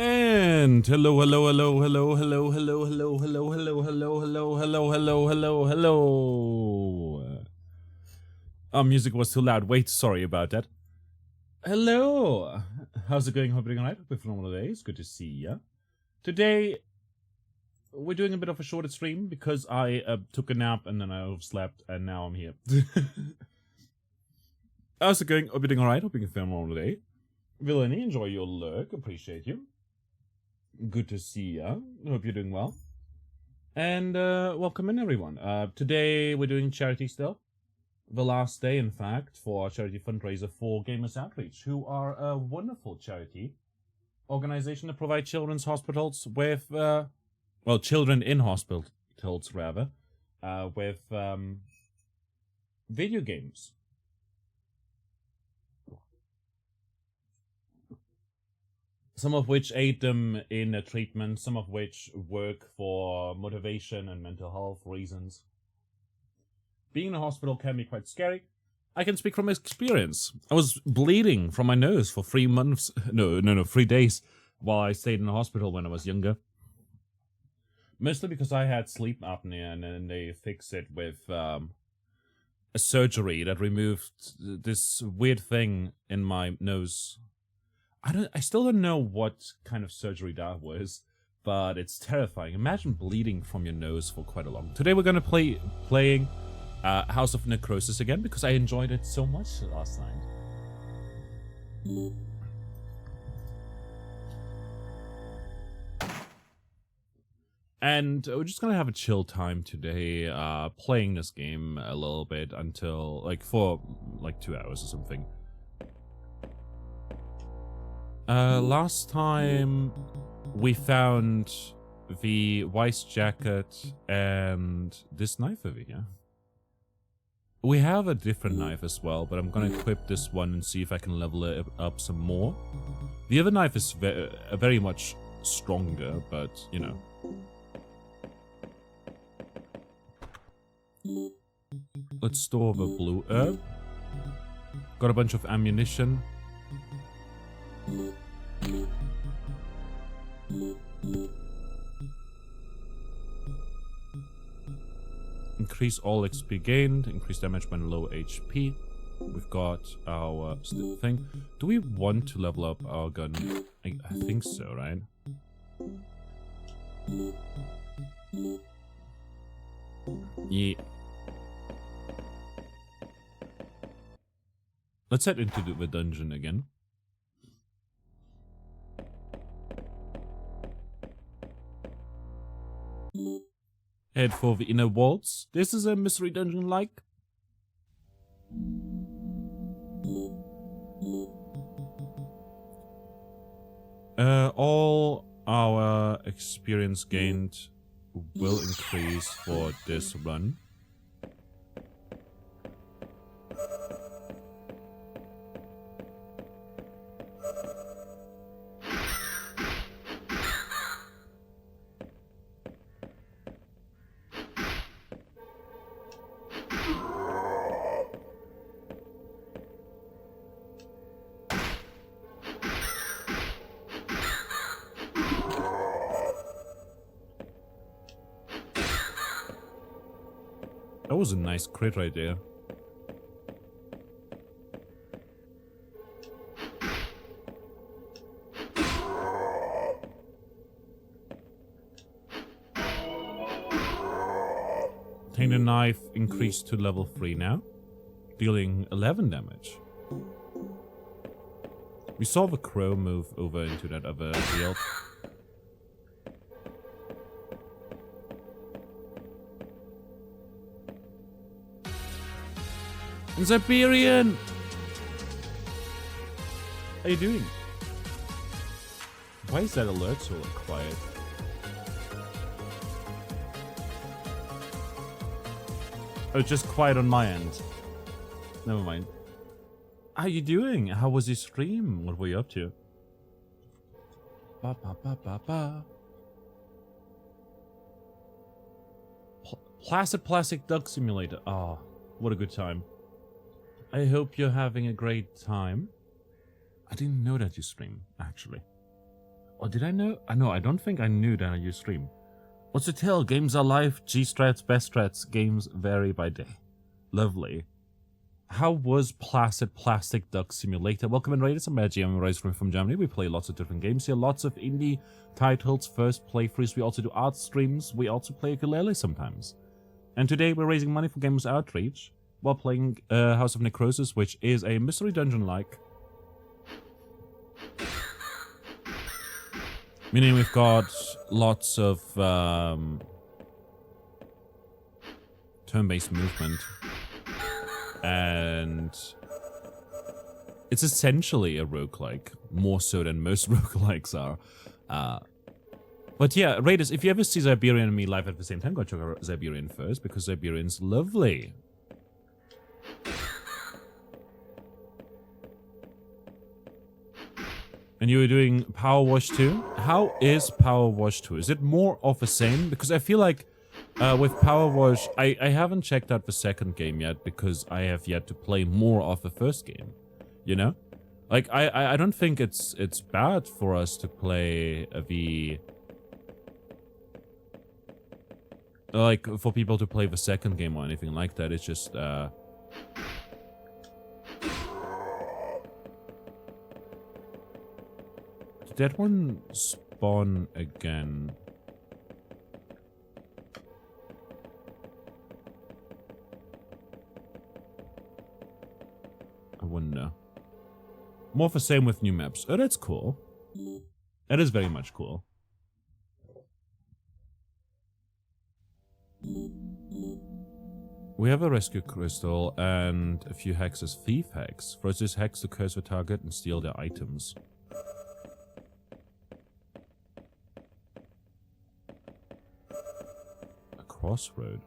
And hello. Our music was too loud. Wait, sorry about that. Hello. How's it going? Hope you're doing alright. With normal days. Good to see ya. Today, we're doing a bit of a shorter stream because I took a nap and then I overslept and now I'm here. How's it going? Hope you're doing alright. Hope you can film all day. Villainy, enjoy your lurk. Appreciate you. Good to see ya. Hope you're doing well. And welcome in, everyone. Today we're doing charity still. The last day, in fact, for our charity fundraiser for Gamers Outreach, who are a wonderful charity organization that provide children's hospitals with, well, children in hospitals, rather, with video games. Some of which aid them in treatment, some of which work for motivation and mental health reasons. Being in a hospital can be quite scary. I can speak from experience. I was bleeding from my nose for 3 months, 3 days, while I stayed in the hospital when I was younger. Mostly because I had sleep apnea, and then they fixed it with a surgery that removed this weird thing in my nose. I still don't know what kind of surgery that was, but it's terrifying. Imagine bleeding from your nose for quite a long. Today we're gonna playing House of Necrosis again because I enjoyed it so much last night. And we're just gonna have a chill time today, playing this game a little bit until for 2 hours or something. Last time we found the Weiss jacket and this knife over here. We have a different knife as well, but I'm gonna equip this one and see if I can level it up some more. The other knife is very much stronger, but you know. Let's store the blue herb. Got a bunch of ammunition. Increase all XP gained, increase damage when low HP. We've got our thing. Do we want to level up our gun? I think so, right? Yeah. Let's head into the dungeon again. Head for the inner walls. This is a mystery dungeon-like. All our experience gained will increase for this run. That was a nice crit right there. Obtain a knife increased to level 3 now, dealing 11 damage. We saw the crow move over into that other field. In Siberian! How you doing? Why is that alert so quiet? Oh, just quiet on my end. Never mind. How you doing? How was your stream? What were you up to? Ba ba ba ba ba. Placid Plastic Duck Simulator. Ah, what a good time. I hope you're having a great time. I didn't know that you stream, actually. Or did I know? No, I don't think I knew that you stream. What's the tell? Games are live. G-strats, best strats. Games vary by day. Lovely. How was Placid Plastic Duck Simulator? Welcome and Raiders. I'm Maggie. I'm Raised from Germany. We play lots of different games here. Lots of indie titles, first playthroughs. We also do art streams. We also play ukulele sometimes. And today we're raising money for Gamers Outreach while playing House of Necrosis, which is a mystery dungeon-like. Meaning we've got lots of turn-based movement. And it's essentially a roguelike, more so than most roguelikes are. But yeah, Raiders, if you ever see Ziberian and me live at the same time, go check out Ziberian first, because Ziberian's lovely. And you were doing Power Wash 2? How is Power Wash 2? Is it more of the same? Because I feel like with Power Wash, I haven't checked out the second game yet because I have yet to play more of the first game. You know? Like, I don't think it's bad for us to play the... Like, for people to play the second game or anything like that. It's just, Did that one spawn again? I wonder. More of the same with new maps. Oh, that's cool. That is very much cool. We have a rescue crystal and a few hexes. Thief hex. Throws this hex to curse the target and steal their items. A crossroad.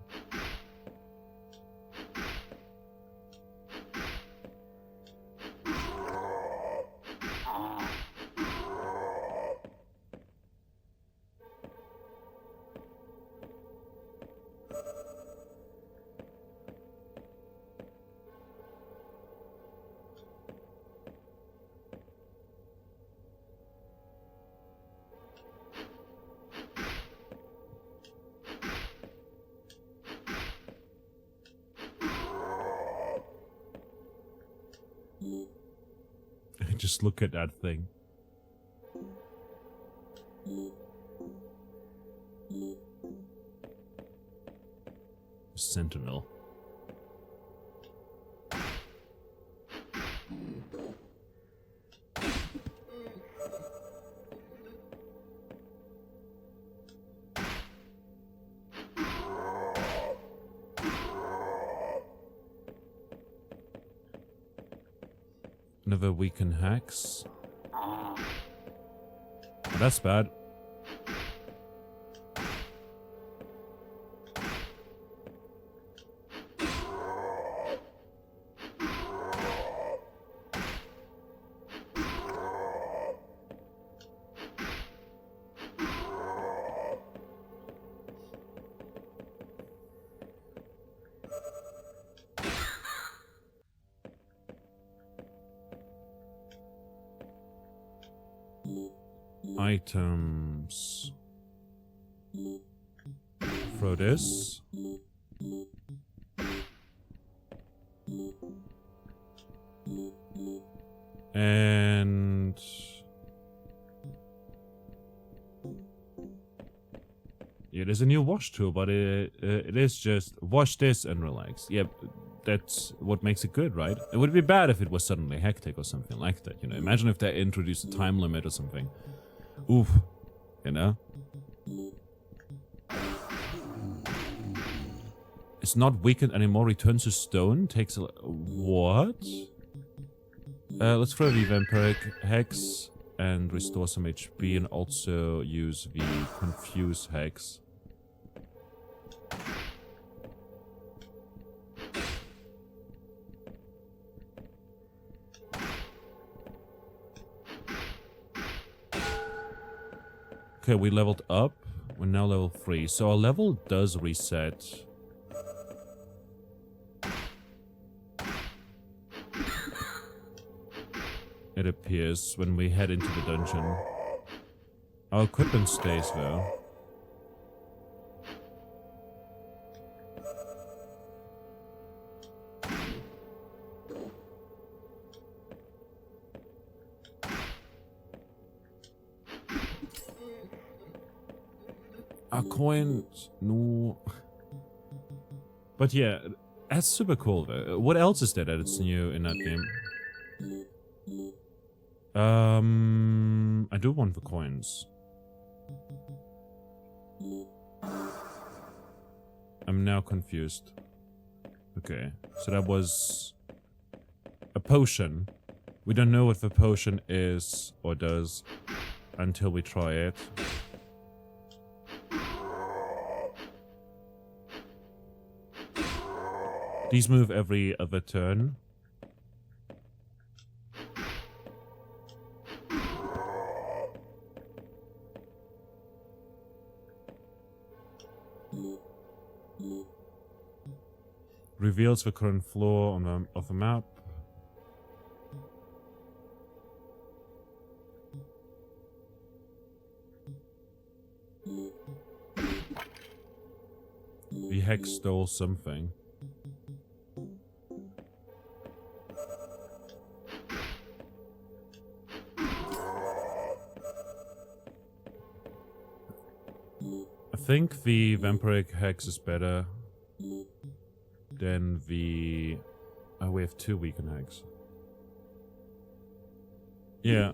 Just look at that thing. Sentinel. Another weaken hex. Oh, that's bad. Items. Throw this. And yeah, there's a new wash tool, but it is just wash this and relax. Yep, that's what makes it good, right? It would be bad if it was suddenly hectic or something like that, you know. Imagine if they introduced a time limit or something. Oof, you know? It's not weakened anymore, returns to stone, takes a... What? Let's throw the Vampiric Hex and restore some HP and also use the Confuse Hex. Okay, we leveled up. We're now level 3. So our level does reset. It appears when we head into the dungeon. Our equipment stays though. Our coins, no. But yeah, that's super cool though. What else is there that it's new in that game? I do want the coins. I'm now confused. Okay, so that was a potion. We don't know what the potion is or does until we try it. These move every other turn. Reveals the current floor on of the map. The hex stole something. I think the vampiric hex is better than the... Oh, we have 2 weakened hex. Yeah.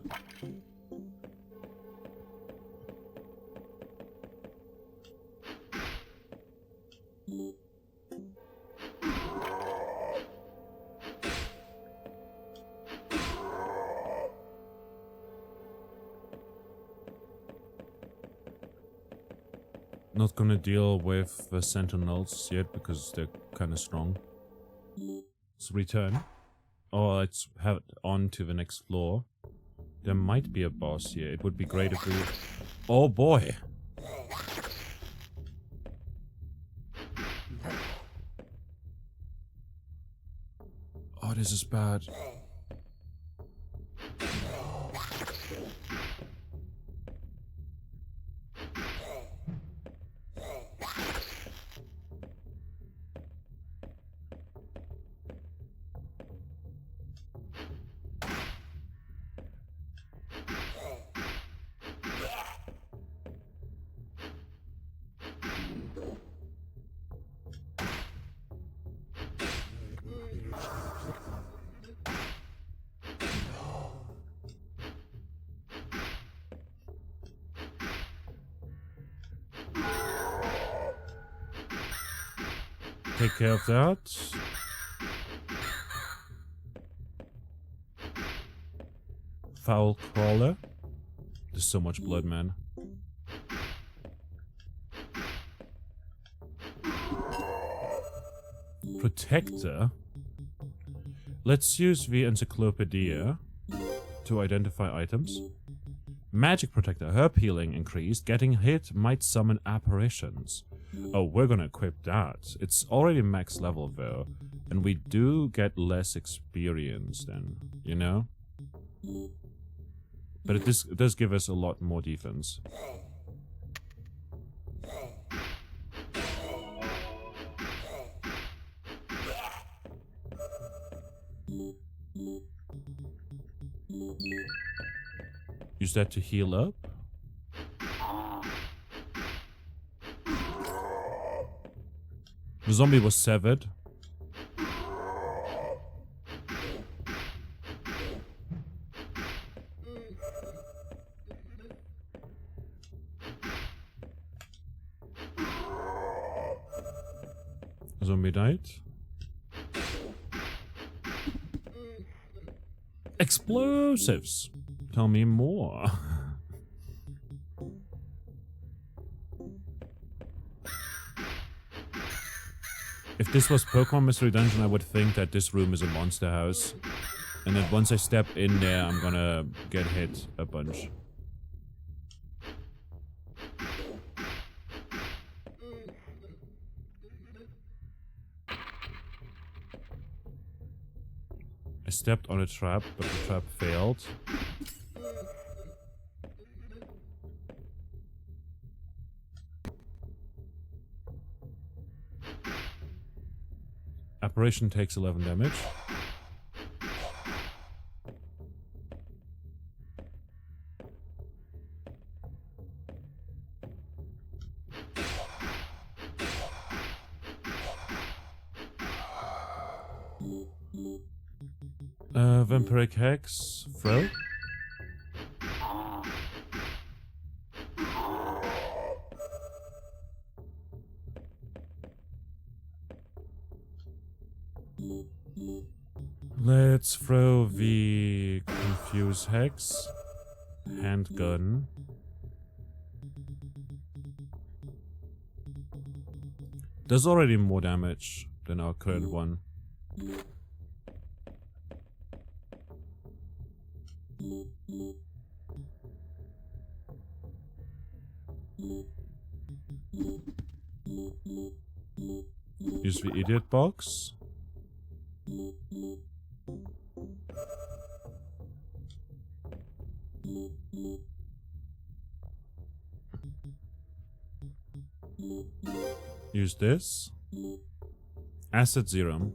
Not gonna deal with the sentinels yet because they're kind of strong. Let's return. Oh, let's have it on to the next floor. There might be a boss here. It would be great if we... Oh boy! Oh, this is bad. Take care of that. Foul crawler. There's so much blood, man. Protector. Let's use the encyclopedia to identify items. Magic protector. Herb healing increased. Getting hit might summon apparitions. Oh, we're gonna equip that. It's already max level though. And we do get less experience then, you know? But it does give us a lot more defense. Use that to heal up. The zombie was severed. Zombie died. Explosives. Tell me more. If this was Pokemon Mystery Dungeon, I would think that this room is a monster house. And that once I step in there, I'm gonna get hit a bunch. I stepped on a trap, but the trap failed. Apparition takes 11 damage. Vampiric Hex, throw. Let's throw the Confuse Hex. Handgun. Does already more damage than our current one. Use the Idiot Box. Use this. Acid Serum.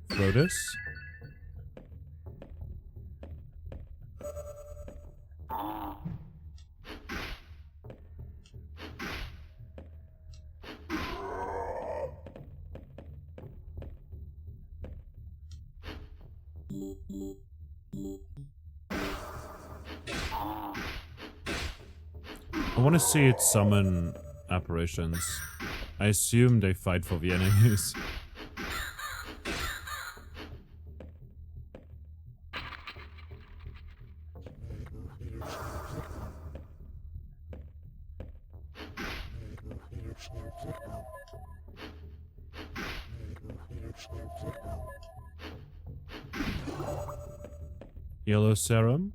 Throw this. I want to see it summon apparitions. I assume they fight for the enemies. Yellow Serum.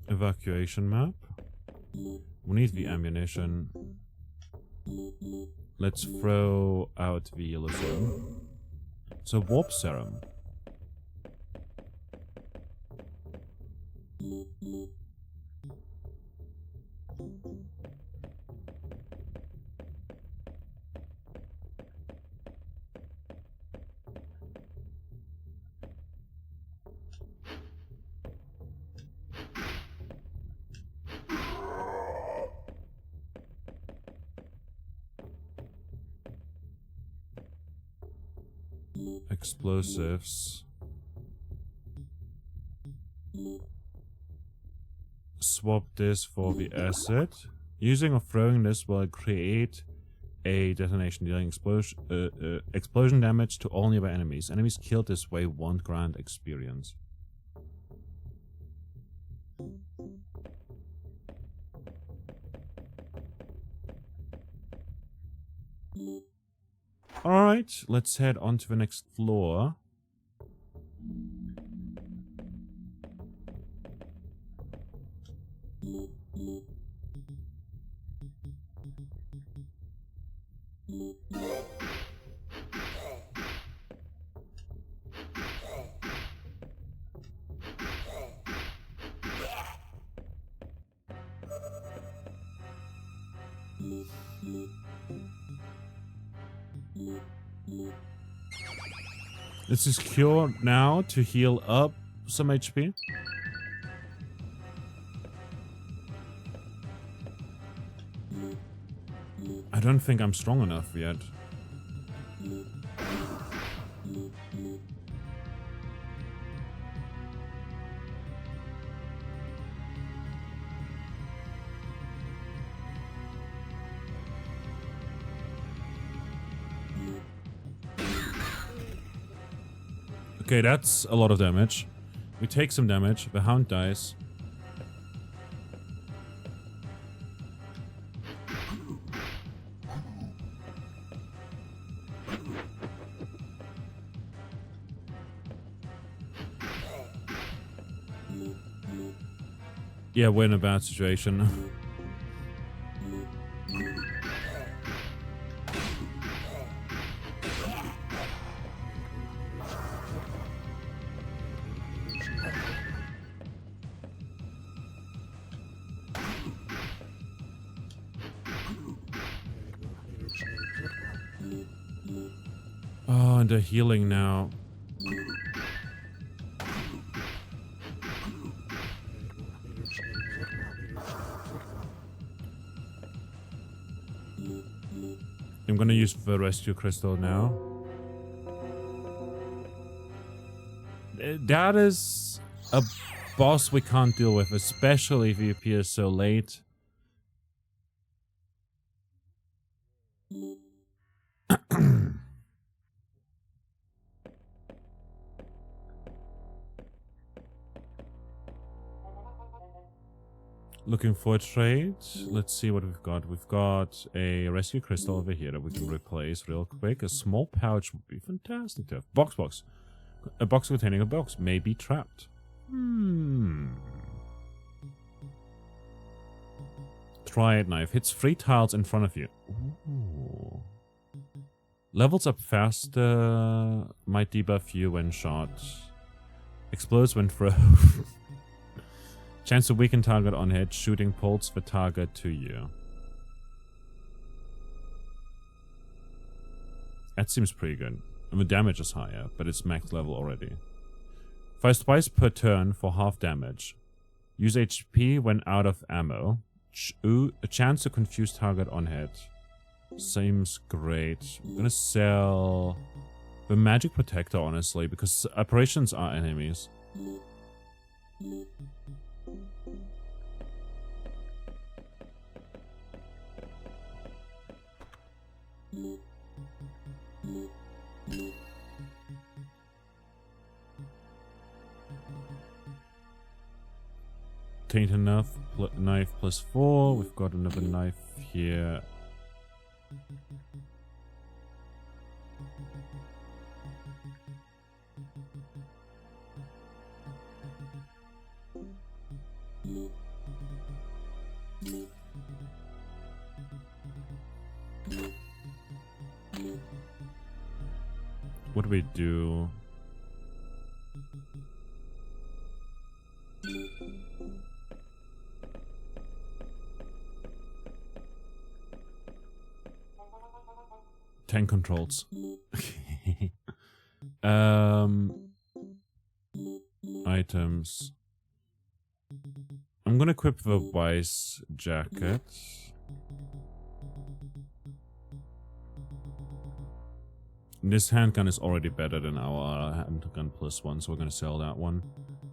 Evacuation map. We need the ammunition. Let's throw out the Yellow Serum. So Warp Serum. Explosives. Swap this for the acid. Using or throwing this will create a detonation dealing explosion damage to all nearby enemies. Enemies killed this way won't grant experience. Alright, let's head on to the next floor. This is cure now to heal up some HP. I don't think I'm strong enough yet. Okay, that's a lot of damage. We take some damage. The Hound dies. Yeah, we're in a bad situation. Oh, and they're healing now. I'm gonna use the rescue crystal now. That is a boss we can't deal with, especially if he appears so late. Looking for a trade. Let's see what we've got. We've got a rescue crystal over here that we can replace real quick. A small pouch would be fantastic to have. Box. A box containing a box may be trapped. Triad knife. Hits 3 tiles in front of you. Ooh. Levels up faster. Might debuff you when shot. Explodes when thrown. Chance to weaken target on hit. Shooting pulls the target to you. That seems pretty good. And the damage is higher, but it's max level already. Fires twice per turn for half damage. Use HP when out of ammo. A chance to confuse target on hit. Seems great. I'm gonna sell the magic protector, honestly, because apparitions are enemies. Tainted knife plus 4. We've got another knife here. What do we do? Tank controls. Items. I'm gonna equip the Wise jacket. This handgun is already better than our handgun plus 1, so we're gonna sell that one.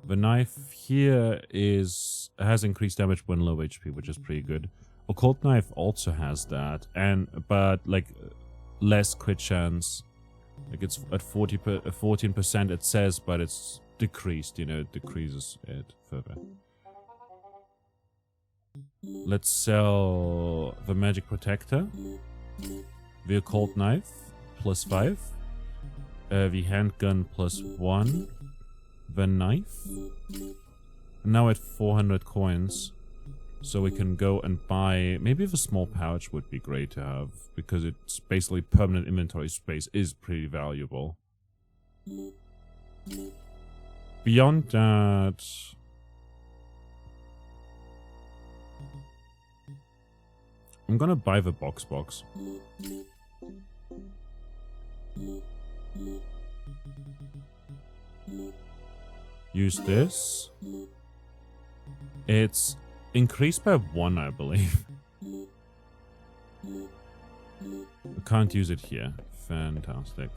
The knife here has increased damage when low HP, which is pretty good. Occult knife also has that, but like less crit chance. Like it's at 14% it says, but it's decreased, you know, it decreases it further. Let's sell the magic protector. The occult knife plus 5. The handgun plus 1. The knife. And now at 400 coins. So we can go and buy... Maybe the small pouch would be great to have. Because it's basically permanent inventory space is pretty valuable. Beyond that... I'm gonna buy the box. Use this. It's increased by 1, I believe. I can't use it here. Fantastic.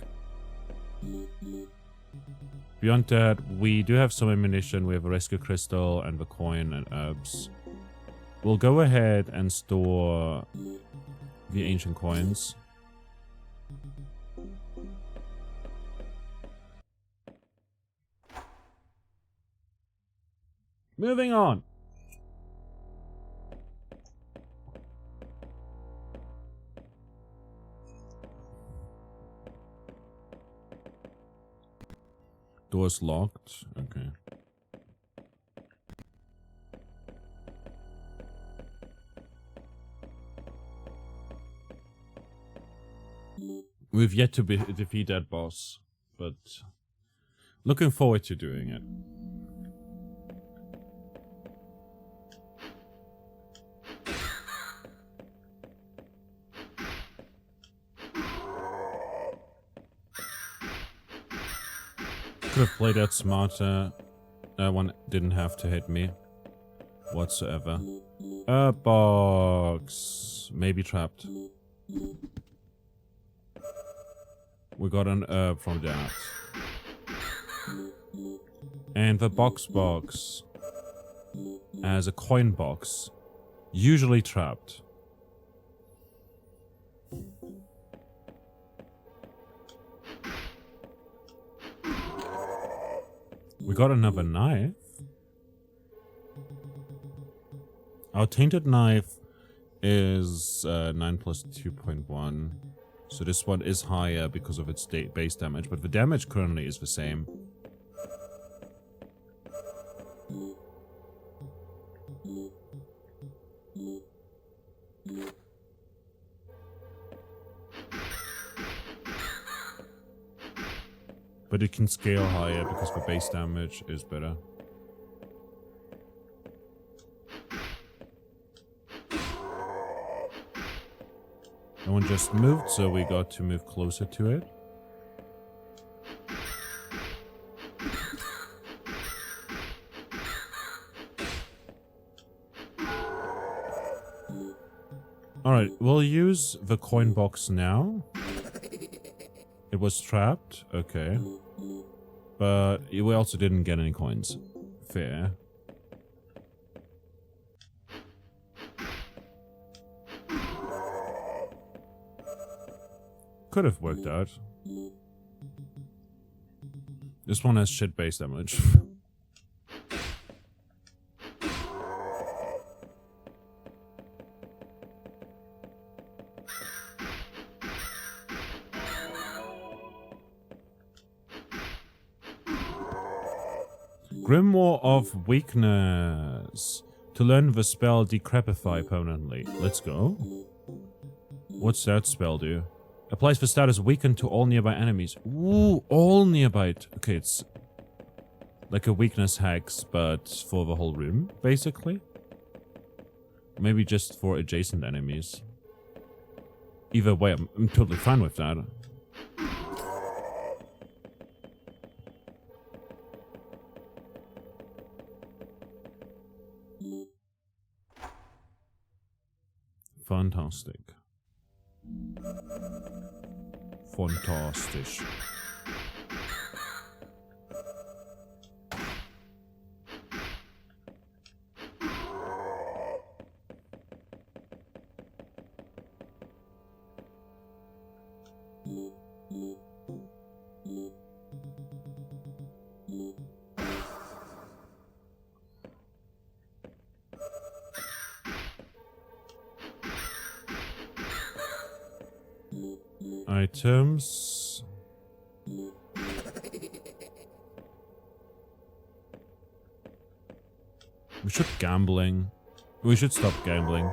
Beyond that, we do have some ammunition. We have a rescue crystal and the coin and herbs. We'll go ahead and store the ancient coins. Moving on. Door's locked. Okay. We've yet to defeat that boss, but looking forward to doing it. Could have played that smarter. That one didn't have to hit me whatsoever. A box. Maybe trapped. We got an herb from that. And the box as a coin box. Usually trapped. We got another knife. Our tainted knife is 9 plus 2.1. So this one is higher because of its base damage, but the damage currently is the same. But it can scale higher because the base damage is better. No one just moved, so we got to move closer to it. Alright, we'll use the coin box now. It was trapped, okay. But we also didn't get any coins. Fair. Could have worked out. This one has shit base damage. Grimoire of Weakness. To learn the spell Decrepify permanently. Let's go. What's that spell do? Applies the status weakened to all nearby enemies. Ooh, all nearby. Okay, it's like a weakness hex, but for the whole room, basically. Maybe just for adjacent enemies. Either way, I'm totally fine with that. Fantastic. Fantastisch. Items. We should gambling. We should stop gambling.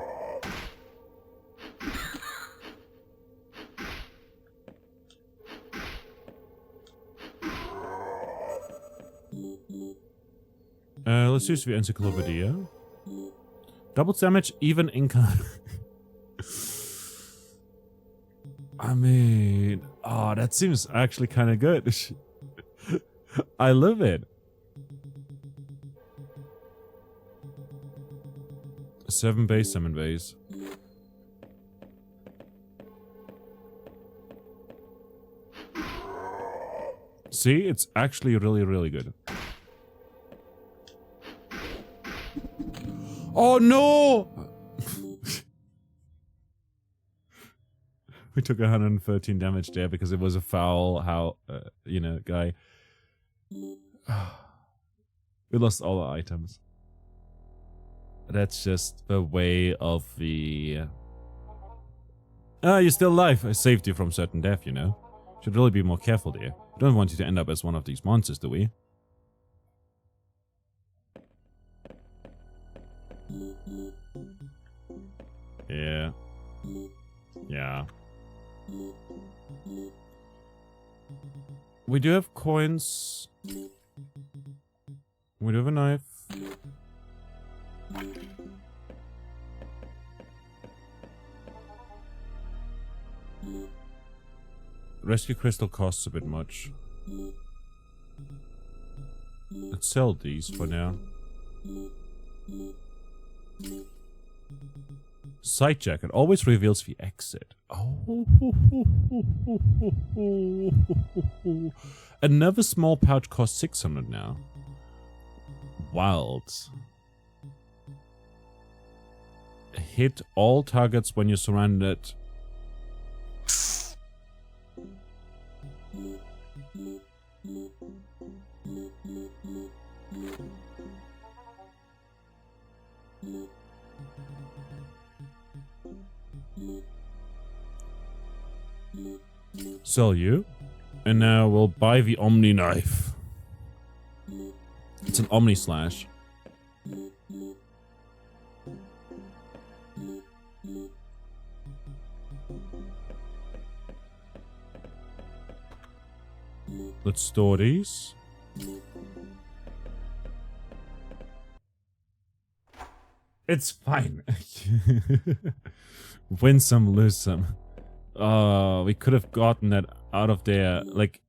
Let's use the encyclopedia. Double damage, even income. I mean, oh, that seems actually kind of good. I love it. 7 base, 7 base. See, it's actually really, really good. Oh no! We took 113 damage there because it was a foul, you know, guy. We lost all our items. That's just the way of the... you're still alive. I saved you from certain death, you know. Should really be more careful there. We don't want you to end up as one of these monsters, do we? Yeah. Yeah. We do have coins. We do have a knife. Rescue crystal costs a bit much. Let's sell these for now. Side jacket always reveals the exit. Oh. Another small pouch costs 600 now. Wild. Hit all targets when you're surrounded. Sell you. And now we'll buy the Omni knife. It's an Omni slash. Let's store these. It's fine. Win some, lose some. We could have gotten that out of there, like,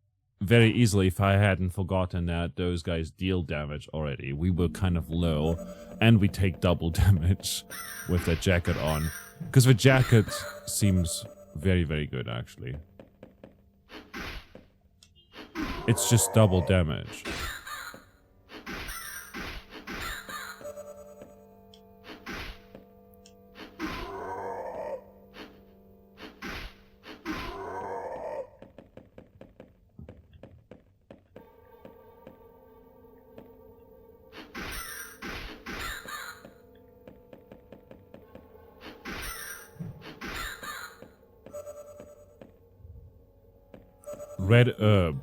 very easily if I hadn't forgotten that those guys deal damage already. We were kind of low, and we take double damage with that jacket on. Because the jacket seems very, very good, actually. It's just double damage. Red herb.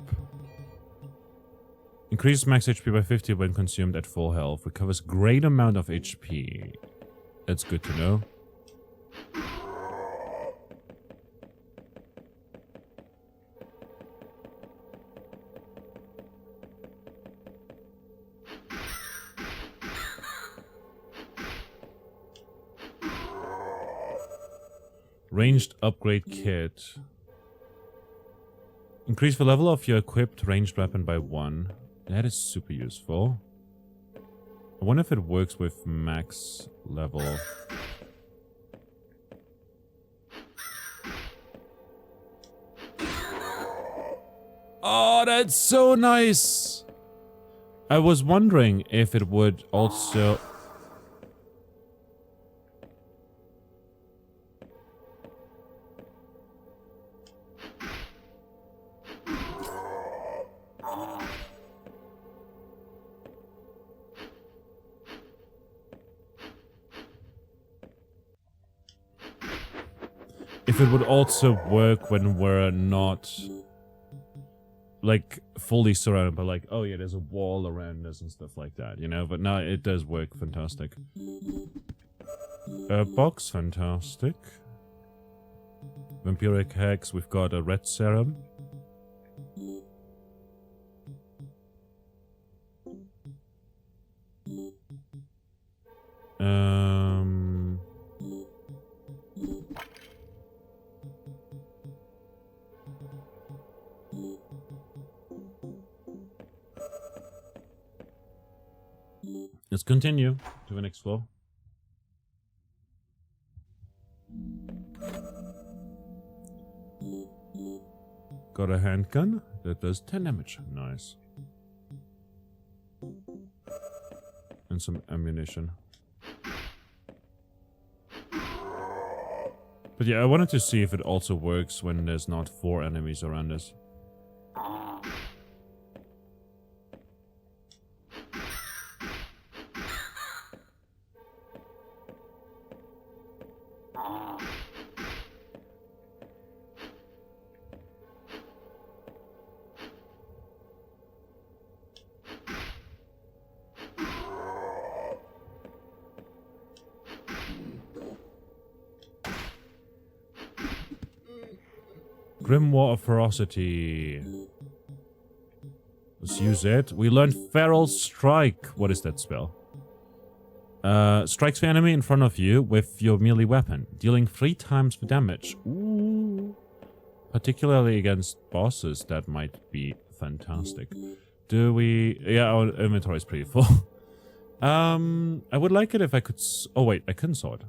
Increases max HP by 50 when consumed at full health. Recovers great amount of HP. That's good to know. Ranged upgrade kit. Increase the level of your equipped ranged weapon by 1. That is super useful. I wonder if it works with max level. Oh, that's so nice! I was wondering if it would also... if it would also work when we're not, like, fully surrounded by, like, oh yeah, there's a wall around us and stuff like that, you know? But no, it does work fantastic. Box, fantastic. Vampiric Hex, we've got a red serum. Let's continue to the next floor. Got a handgun that does 10 damage. Nice. And some ammunition. But yeah, I wanted to see if it also works when there's not 4 enemies around us. Grimoire of Ferocity. Let's use it. We learned Feral Strike. What is that spell? Strikes the enemy in front of you with your melee weapon, dealing 3 times the damage. Ooh. Particularly against bosses, that might be fantastic. Do we... Yeah, our inventory is pretty full. I would like it if I could... Oh, wait, I couldn't sword.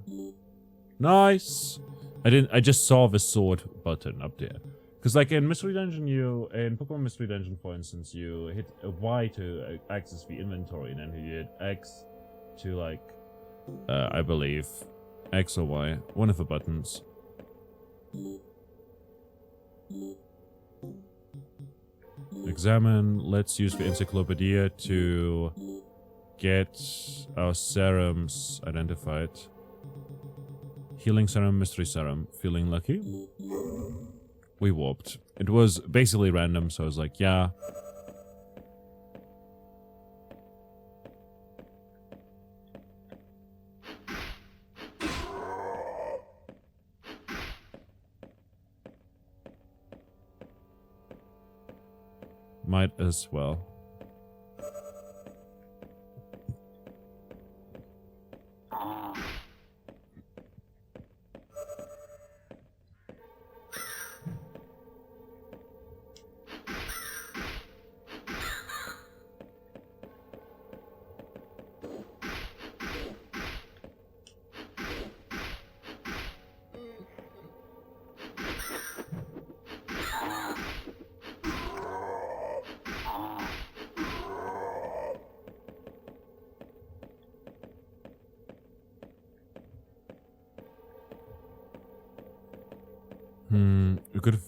Nice! I just saw the sword button up there. Because, like, in Mystery Dungeon, in Pokemon Mystery Dungeon, for instance, you hit Y to access the inventory, and then you hit X to, like, I believe, X or Y. One of the buttons. Examine. Let's use the encyclopedia to get our serums identified. Healing serum, mystery serum. Feeling lucky? We warped. It was basically random, so I was like, yeah. Might as well. We could have...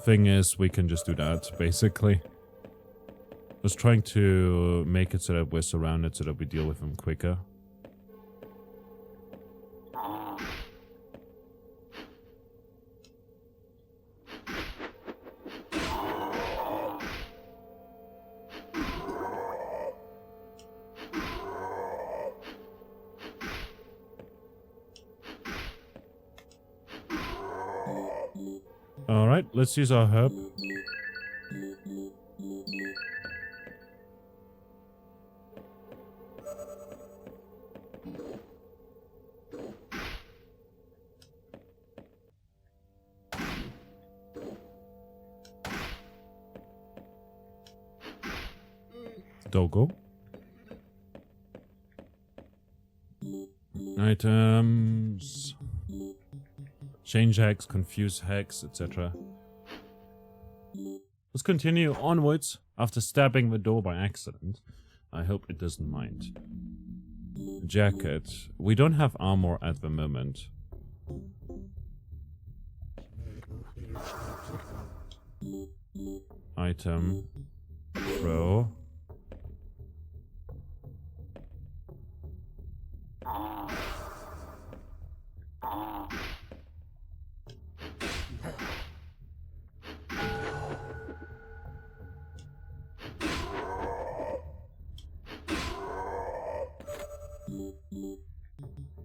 Thing is, we can just do that, basically. I was trying to make it so that we're surrounded so that we deal with them quicker. Alright, let's use our herb. Dogo. Items. Change hex, confuse hex, etc. Let's continue onwards after stabbing the door by accident. I hope it doesn't mind. Jacket. We don't have armor at the moment. Item. Throw.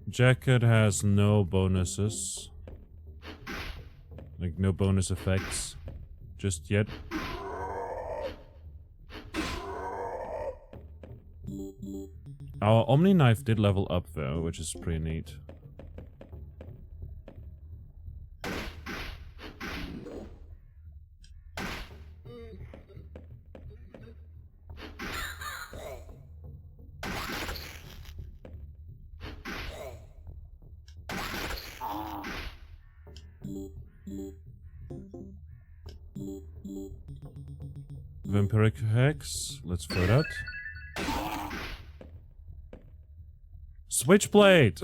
Jacket has no bonuses. Like, no bonus effects. Just yet. Our Omni Knife did level up though, which is pretty neat. Vampiric Hex, let's throw that. Switchblade!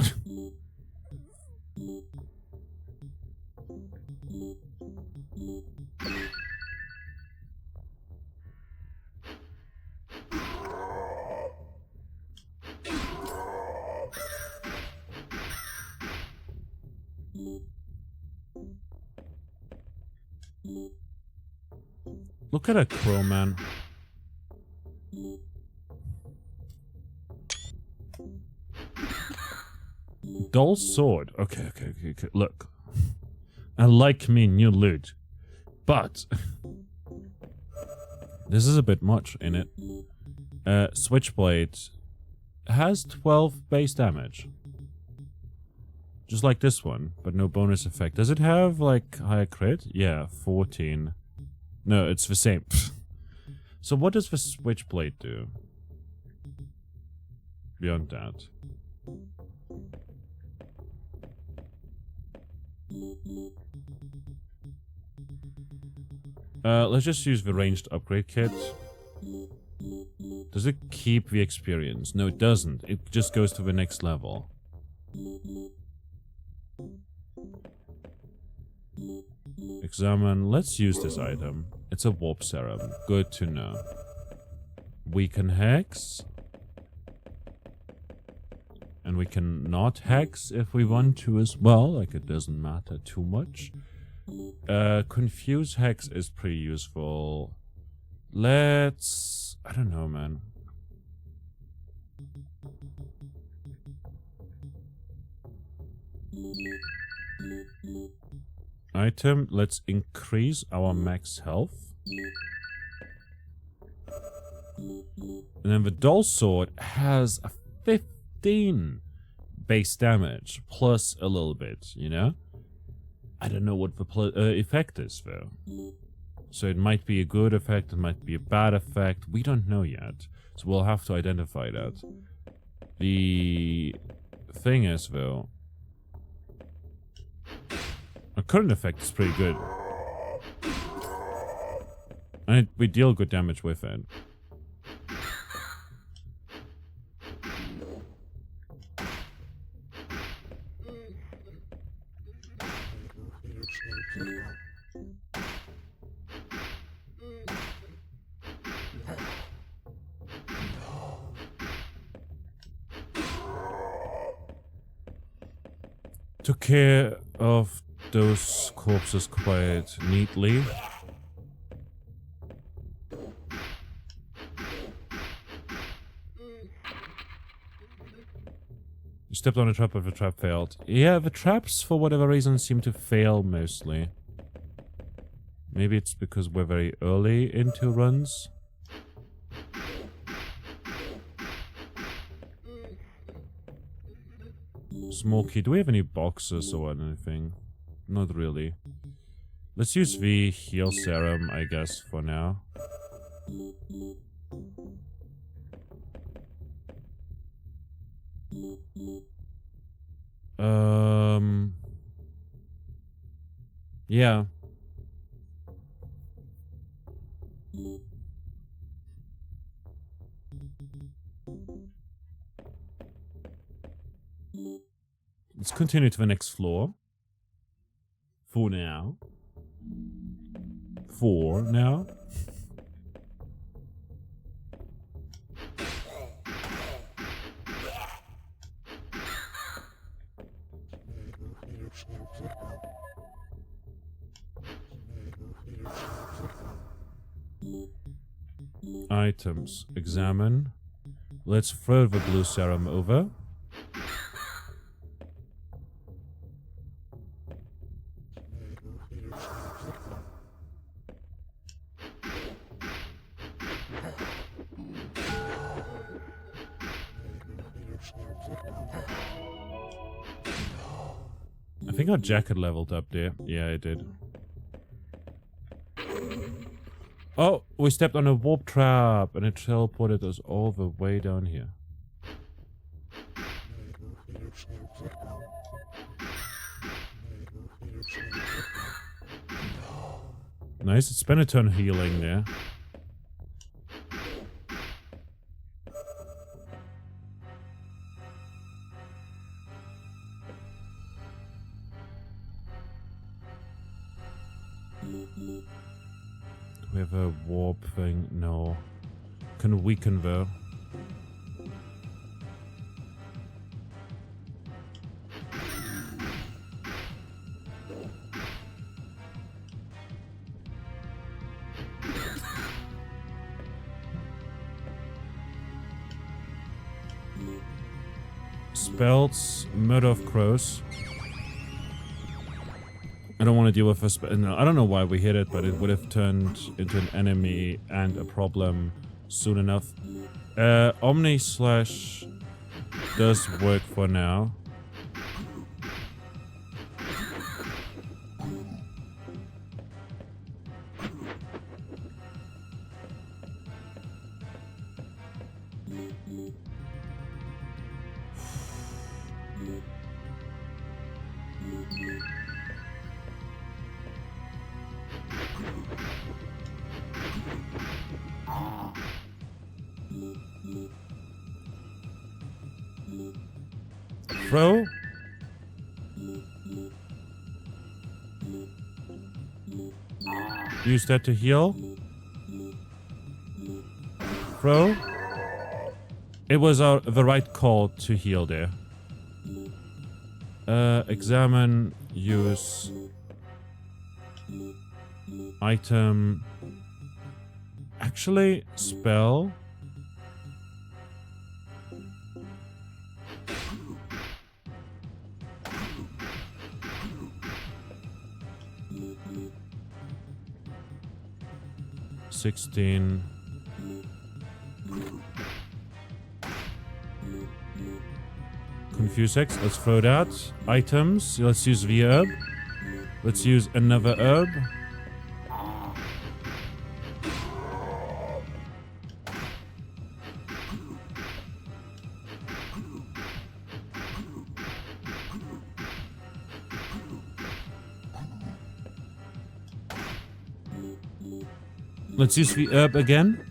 Look at a crow, man. Dull sword. Okay. Look. I like me new loot. But this is a bit much in it. Switchblade has 12 base damage. Just like this one, but no bonus effect. Does it have, like, higher crit? Yeah, 14. No, it's the same. So what does the Switchblade do? Beyond that. Let's just use the ranged upgrade kit. Does it keep the experience? No, it doesn't. It just goes to the next level. Examine. Let's use this item. It's a warp serum. Good to know. Weaken hex. And we can not hex if we want to as well. Like, it doesn't matter too much. Confuse hex is pretty useful. Let's... I don't know, man. Item, let's increase our max health. And then the dull sword has a 15 base damage, plus a little bit, you know? I don't know what the effect is, though. So it might be a good effect, it might be a bad effect, we don't know yet. So we'll have to identify that. The thing is, though, our current effect is pretty good. And we deal good damage with it. Took care of those corpses quite neatly. You stepped on a trap, but the trap failed. Yeah, the traps, for whatever reason, seem to fail mostly. Maybe it's because we're very early into runs. Smoky, do we have any boxes or anything? Not really. Let's use the heal serum, I guess, for now. Yeah. Let's continue to the next floor. For now. For now. Items. Examine. Let's throw the blue serum over. I think our jacket leveled up there. Yeah, it did. Oh, we stepped on a warp trap and it teleported us all the way down here. Nice, it's spent a turn healing there. We have a warp thing. No. Can weaken though. Spells, Murder of Crows. I don't want to deal with a no, I don't know why we hit it, but it would have turned into an enemy and a problem soon enough. Omni Slash does work for now. Throw. Use that to heal. Throw. It was the right call to heal there. Examine. Use. Item. Actually, spell. $16. Confuse X. Let's throw that. Items. Let's use the herb. Let's use another herb. Let's use the herb again.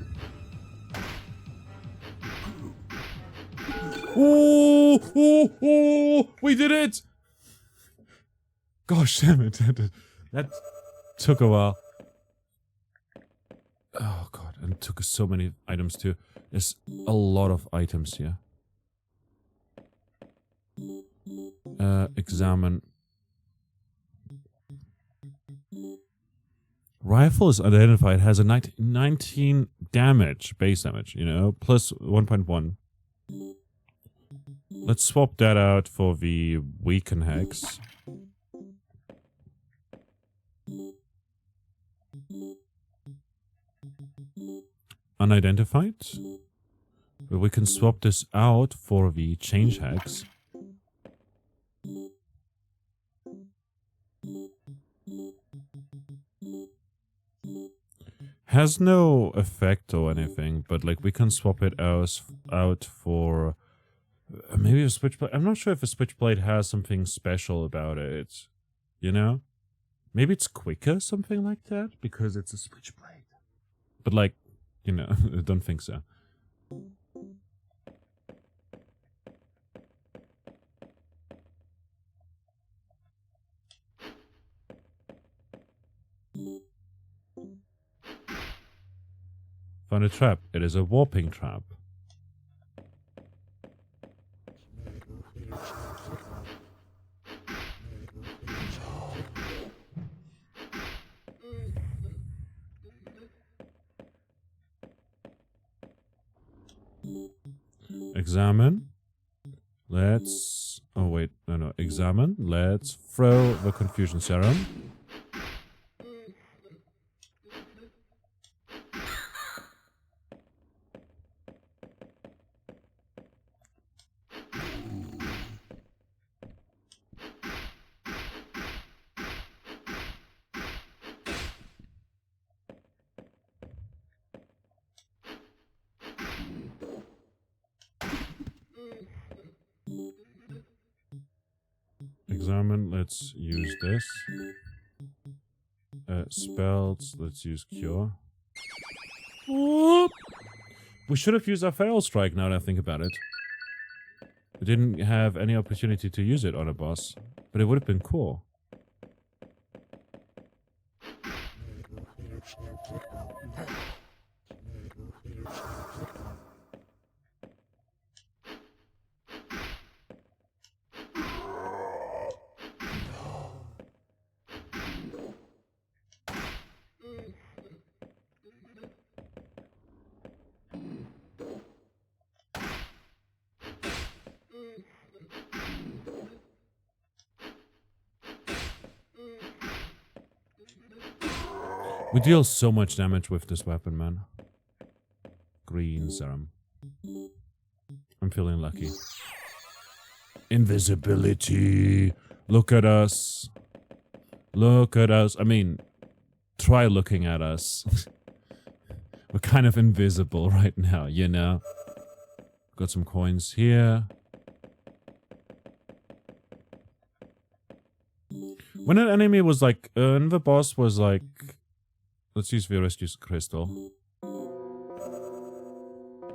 Oh, oh, oh, we did it! Gosh damn it, that took a while. Oh god, and it took us so many items too. There's a lot of items here. Examine. Rifle is identified, has a 19 damage, base damage, you know, plus 1.1. Let's swap that out for the weaken hex. Unidentified. But we can swap this out for the change hex. Has no effect or anything, but like we can swap it out for maybe a switchblade. I'm not sure if a switchblade has something special about it, you know? Maybe it's quicker, something like that, because it's a switchblade. But like, you know, I don't think so. Found a trap. It is a warping trap. Examine. Let's... Oh wait, no. Examine. Let's throw the confusion serum. Examine, let's use this. Spells, let's use cure. Whoop. We should have used our Feral Strike now that I think about it. We didn't have any opportunity to use it on a boss, but it would have been cool. We deal so much damage with this weapon, man. Green serum. I'm feeling lucky. Invisibility. Look at us. Look at us. I mean, try looking at us. We're kind of invisible right now, you know? Got some coins here. When an enemy was like, when the boss was like, let's use the rescue crystal.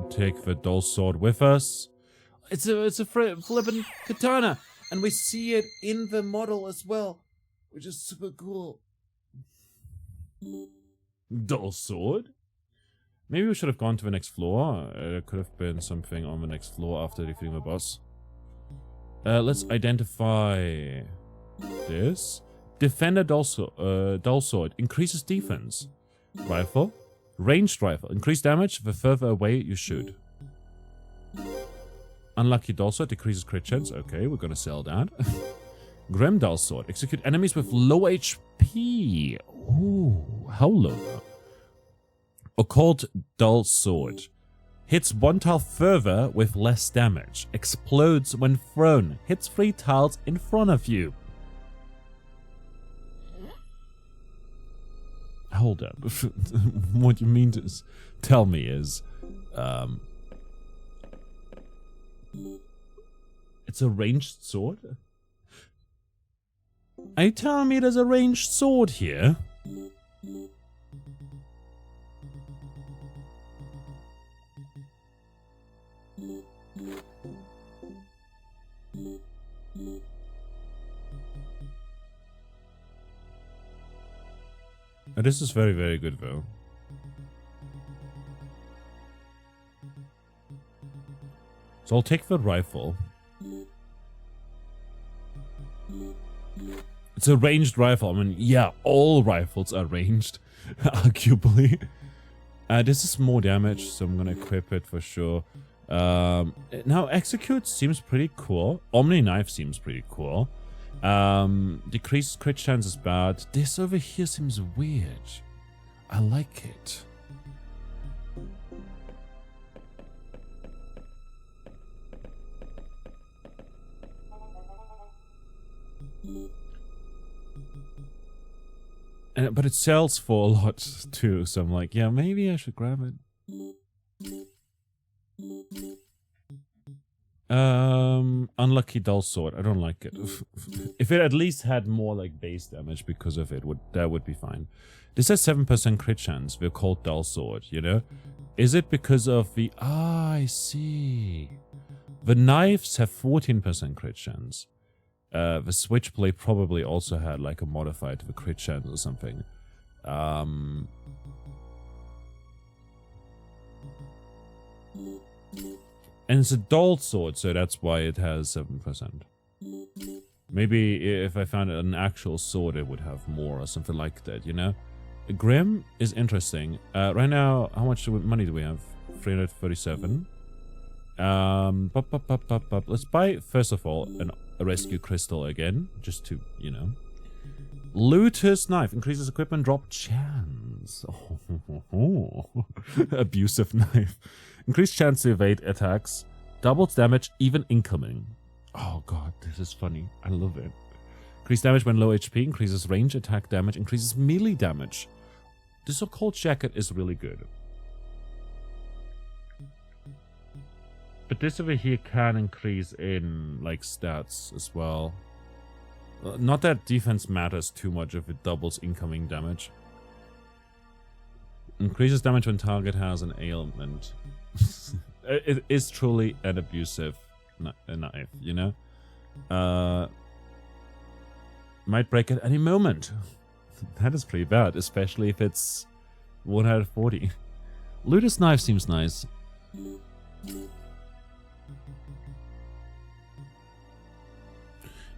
Take the dull sword with us. It's a flippin' katana, and we see it in the model as well, which is super cool. Dull sword? Maybe we should have gone to the next floor. There could have been something on the next floor after defeating the boss. Let's identify this. Defender dull sword. Increases defense. Rifle. Ranged rifle. Increase damage the further away you shoot. Unlucky dull sword. Decreases crit chance. Okay, we're gonna sell that. Grim dull sword. Execute enemies with low HP. Ooh, how low though? Occult dull sword. Hits one tile further with less damage. Explodes when thrown. Hits 3 tiles in front of you. Hold up. What you mean to tell me is... it's a ranged sword? Are you telling me there's a ranged sword here? This is very, very good though. So I'll take the rifle. It's a ranged rifle. I mean, yeah, all rifles are ranged, arguably. This is more damage, so I'm gonna equip it for sure. Now, Execute seems pretty cool. Omni Knife seems pretty cool. Decreases crit chance is bad. This over here seems weird. I like it. But it sells for a lot too, so I'm like, yeah, maybe I should grab it. Unlucky dull sword. I don't like it. If it at least had more like base damage because of it, that would be fine. This has 7% crit chance. We're called dull sword, you know? Is it because of the... Ah, I see. The knives have 14% crit chance. The switchblade probably also had like a modifier to the crit chance or something. And it's a dull sword, so that's why it has 7%. Maybe if I found an actual sword, it would have more or something like that, you know? Grim is interesting. Right now, how much money do we have? 337. Let's buy, first of all, a rescue crystal again, just to, you know. Looter's Knife increases equipment drop chance. Abusive knife. Increased chance to evade attacks. Doubles damage even incoming. Oh god, this is funny. I love it. Increased damage when low HP. Increases range attack damage. Increases melee damage. This occult jacket is really good. But this over here can increase in, like, stats as well. Not that defense matters too much if it doubles incoming damage. Increases damage when target has an ailment. It is truly an abusive knife, you know? Might break at any moment. That is pretty bad, especially if it's 1 out of 40. Looter's Knife seems nice.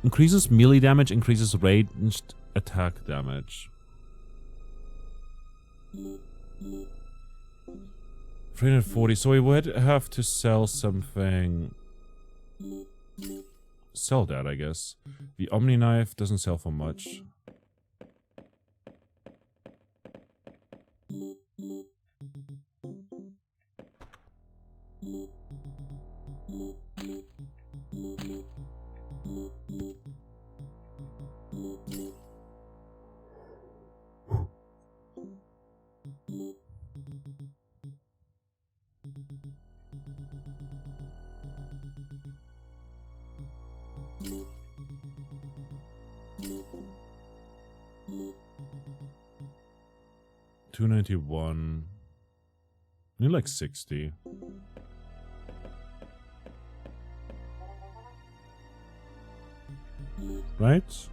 Increases melee damage, increases ranged attack damage. 340, so we would have to sell something. Sell that, I guess. The Omni Knife doesn't sell for much. $291. Need like 60. Right?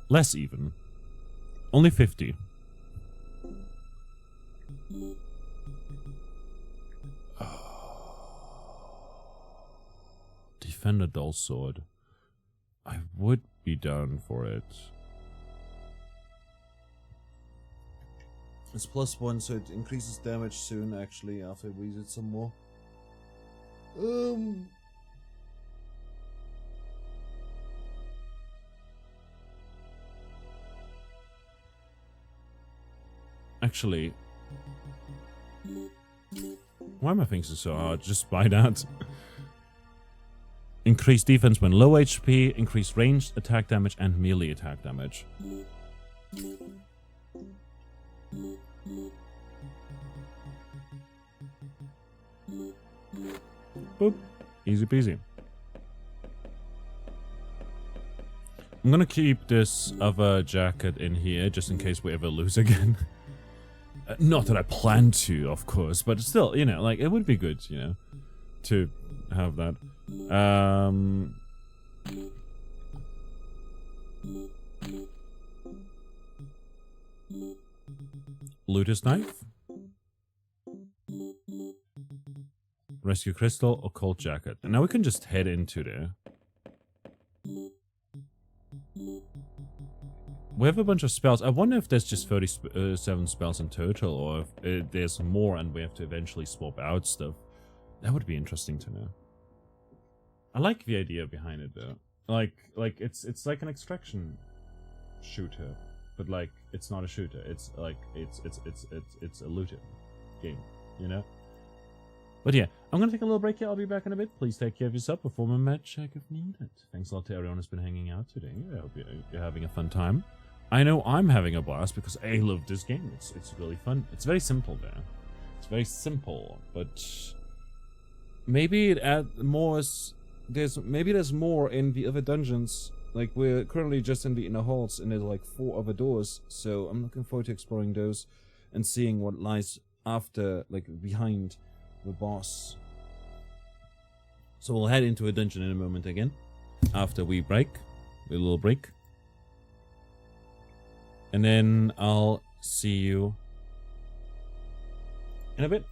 Less even. Only 50. Defender dull sword. I would be down for it. It's +1, so it increases damage soon, actually, after we use it some more. Actually, why am I thinking so hard? Just buy that. Increase defense when low HP, increase ranged attack damage and melee attack damage. Boop. Easy peasy. I'm gonna keep this other jacket in here just in case we ever lose again. Not that I plan to, of course, but still, you know, like, it would be good, you know, to have that. Looter's knife? Rescue crystal, occult jacket. And now we can just head into there. We have a bunch of spells. I wonder if there's just 37 spells in total, or if there's more and we have to eventually swap out stuff. That would be interesting to know. I like the idea behind it though. Like it's like an extraction shooter, but like it's not a shooter. It's like it's a looter game, you know. But yeah, I'm gonna take a little break here. I'll be back in a bit. Please take care of yourself. Perform a med check if needed. Thanks a lot to everyone who's been hanging out today. I hope you're having a fun time. I know I'm having a blast because I love this game. It's really fun. It's very simple there. It's very simple, but maybe it add more. Maybe there's more in the other dungeons. Like, we're currently just in the inner halls and there's like 4 other doors. So I'm looking forward to exploring those and seeing what lies after, like, behind the boss. So we'll head into a dungeon in a moment again. After we break. A little break. And then I'll see you in a bit.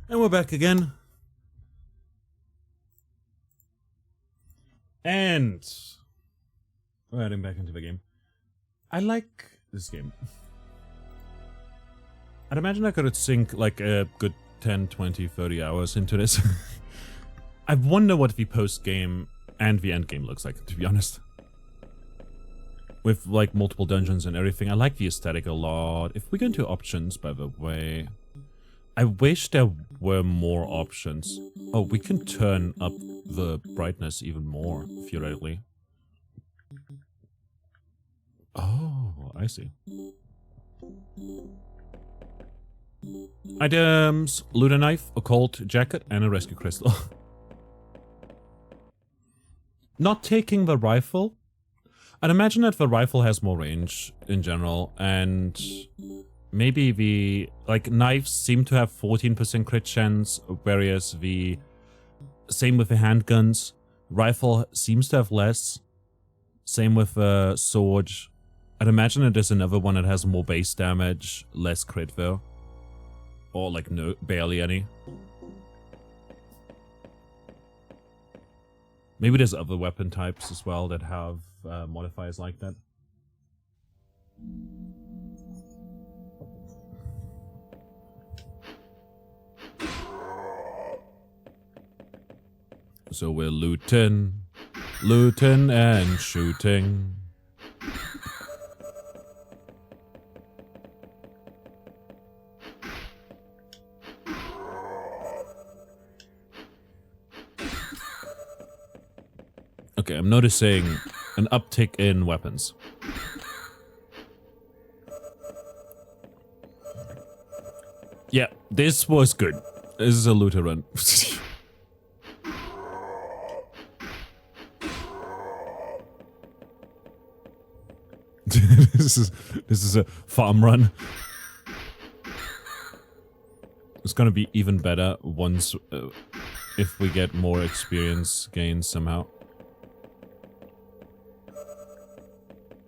And we're back again. And we're heading back into the game. I like this game. I'd imagine I could sink like a good 10, 20, 30 hours into this. I wonder what the post-game and the end game looks like, to be honest. With like multiple dungeons and everything. I like the aesthetic a lot. If we go into options, by the way, I wish there were more options. Oh, we can turn up the brightness even more, theoretically. Oh, I see. Items: loot a knife, occult jacket, and a rescue crystal. Not taking the rifle. I'd imagine that the rifle has more range in general, and maybe the like knives seem to have 14% crit chance, whereas the same with the handguns. Rifle seems to have less. Same with the sword. I'd imagine that there's another one that has more base damage, less crit though. Or like no, barely any. Maybe there's other weapon types as well that have modifiers like that. So we're looting and shooting. Okay, I'm noticing an uptick in weapons. Yeah, this was good. This is a looter run. This is a farm run. It's gonna be even better once if we get more experience gains somehow.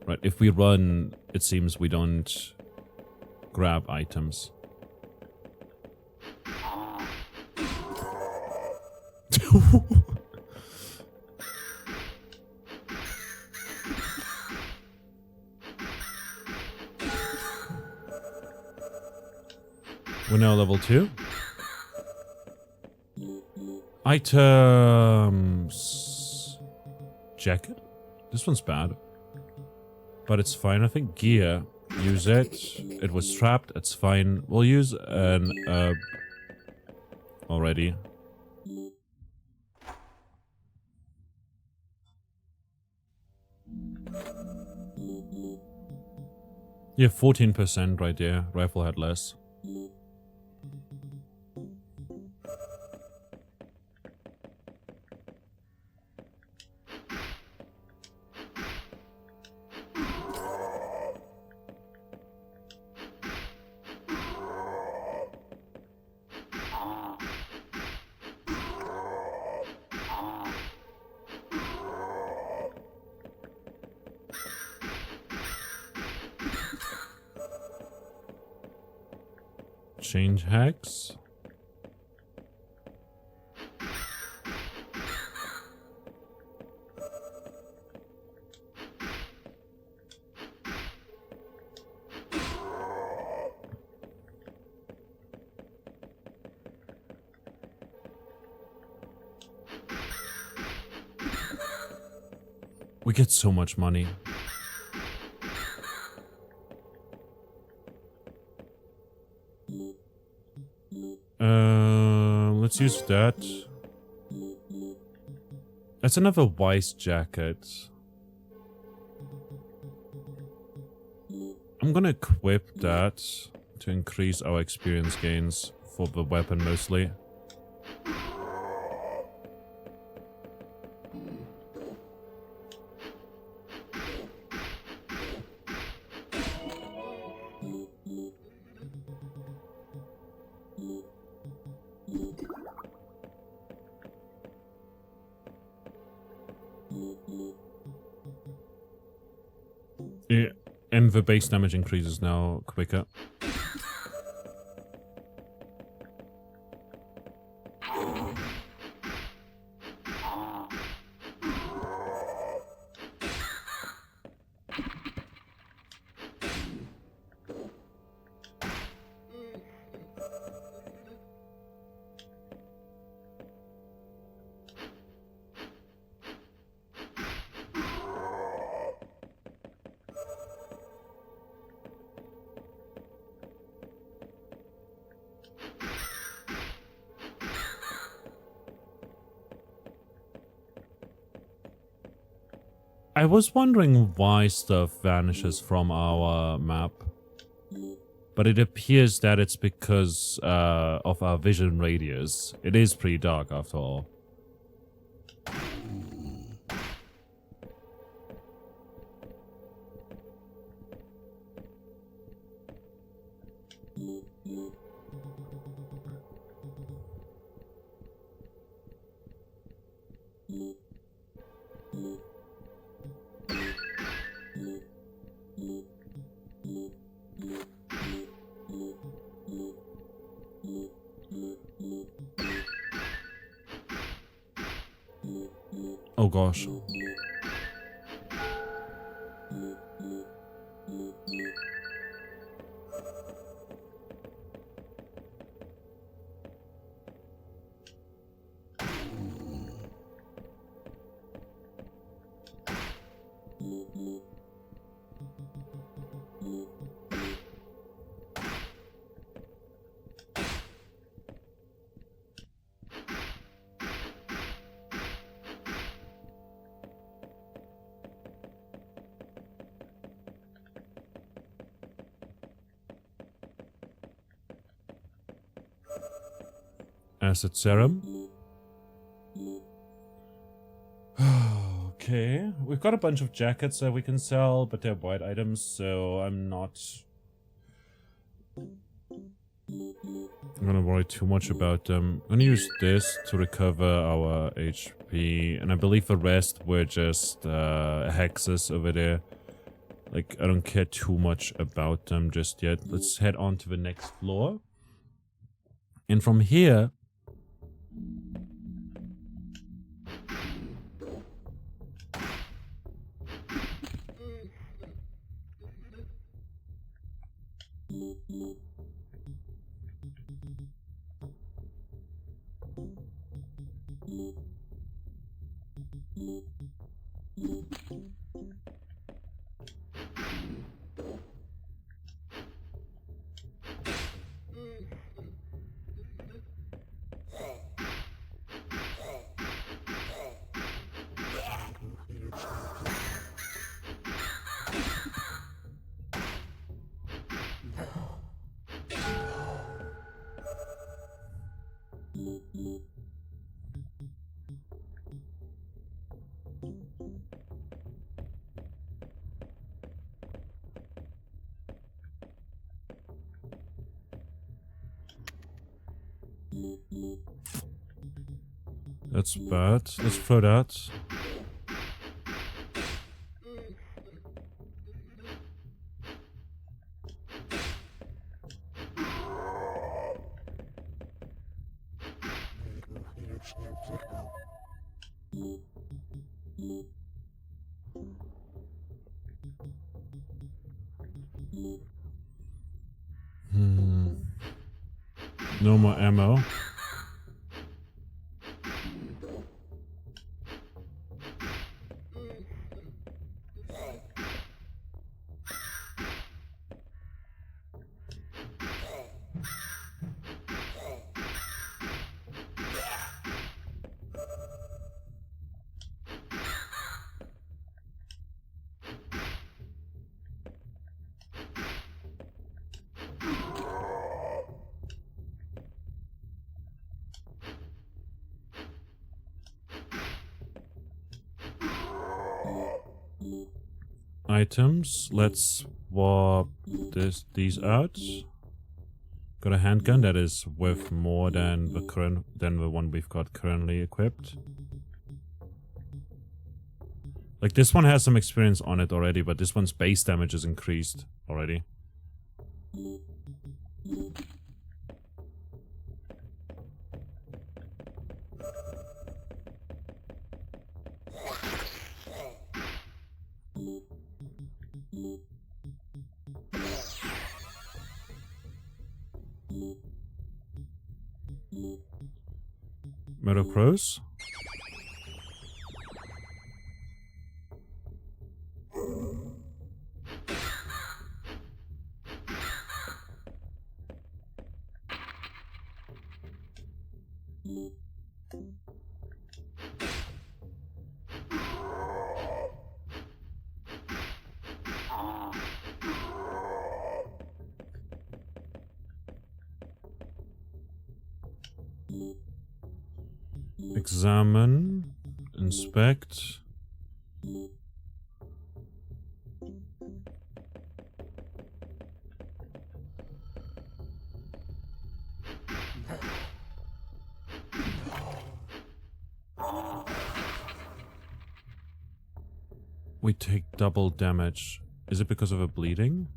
Right, if we run, it seems we don't grab items. We're now level 2. Items. Jacket? This one's bad. But it's fine, I think. Gear. Use it. It was trapped, it's fine. We'll use an already. Yeah, 14% right there. Rifle had less. Change hex. We get so much money. Let's use that. That's another wise jacket. I'm gonna equip that to increase our experience gains for the weapon mostly. Yeah, and the base damage increases now quicker. I was wondering why stuff vanishes from our map. But it appears that it's because of our vision radius. It is pretty dark after all. Oh gosh. Acid serum. Okay, we've got a bunch of jackets that we can sell, but they're white items, so I'm not gonna worry too much about them. I'm gonna use this to recover our HP, and I believe the rest were just hexes over there. Like, I don't care too much about them just yet. Let's head on to the next floor. And from here... That's bad. Let's throw that. No more ammo. Items. Let's swap these out. Got a handgun that is worth more than the one we've got currently equipped. Like, this one has some experience on it already, but this one's base damage is increased already. Necrosis. Examine. Inspect. We take double damage. Is it because of a bleeding?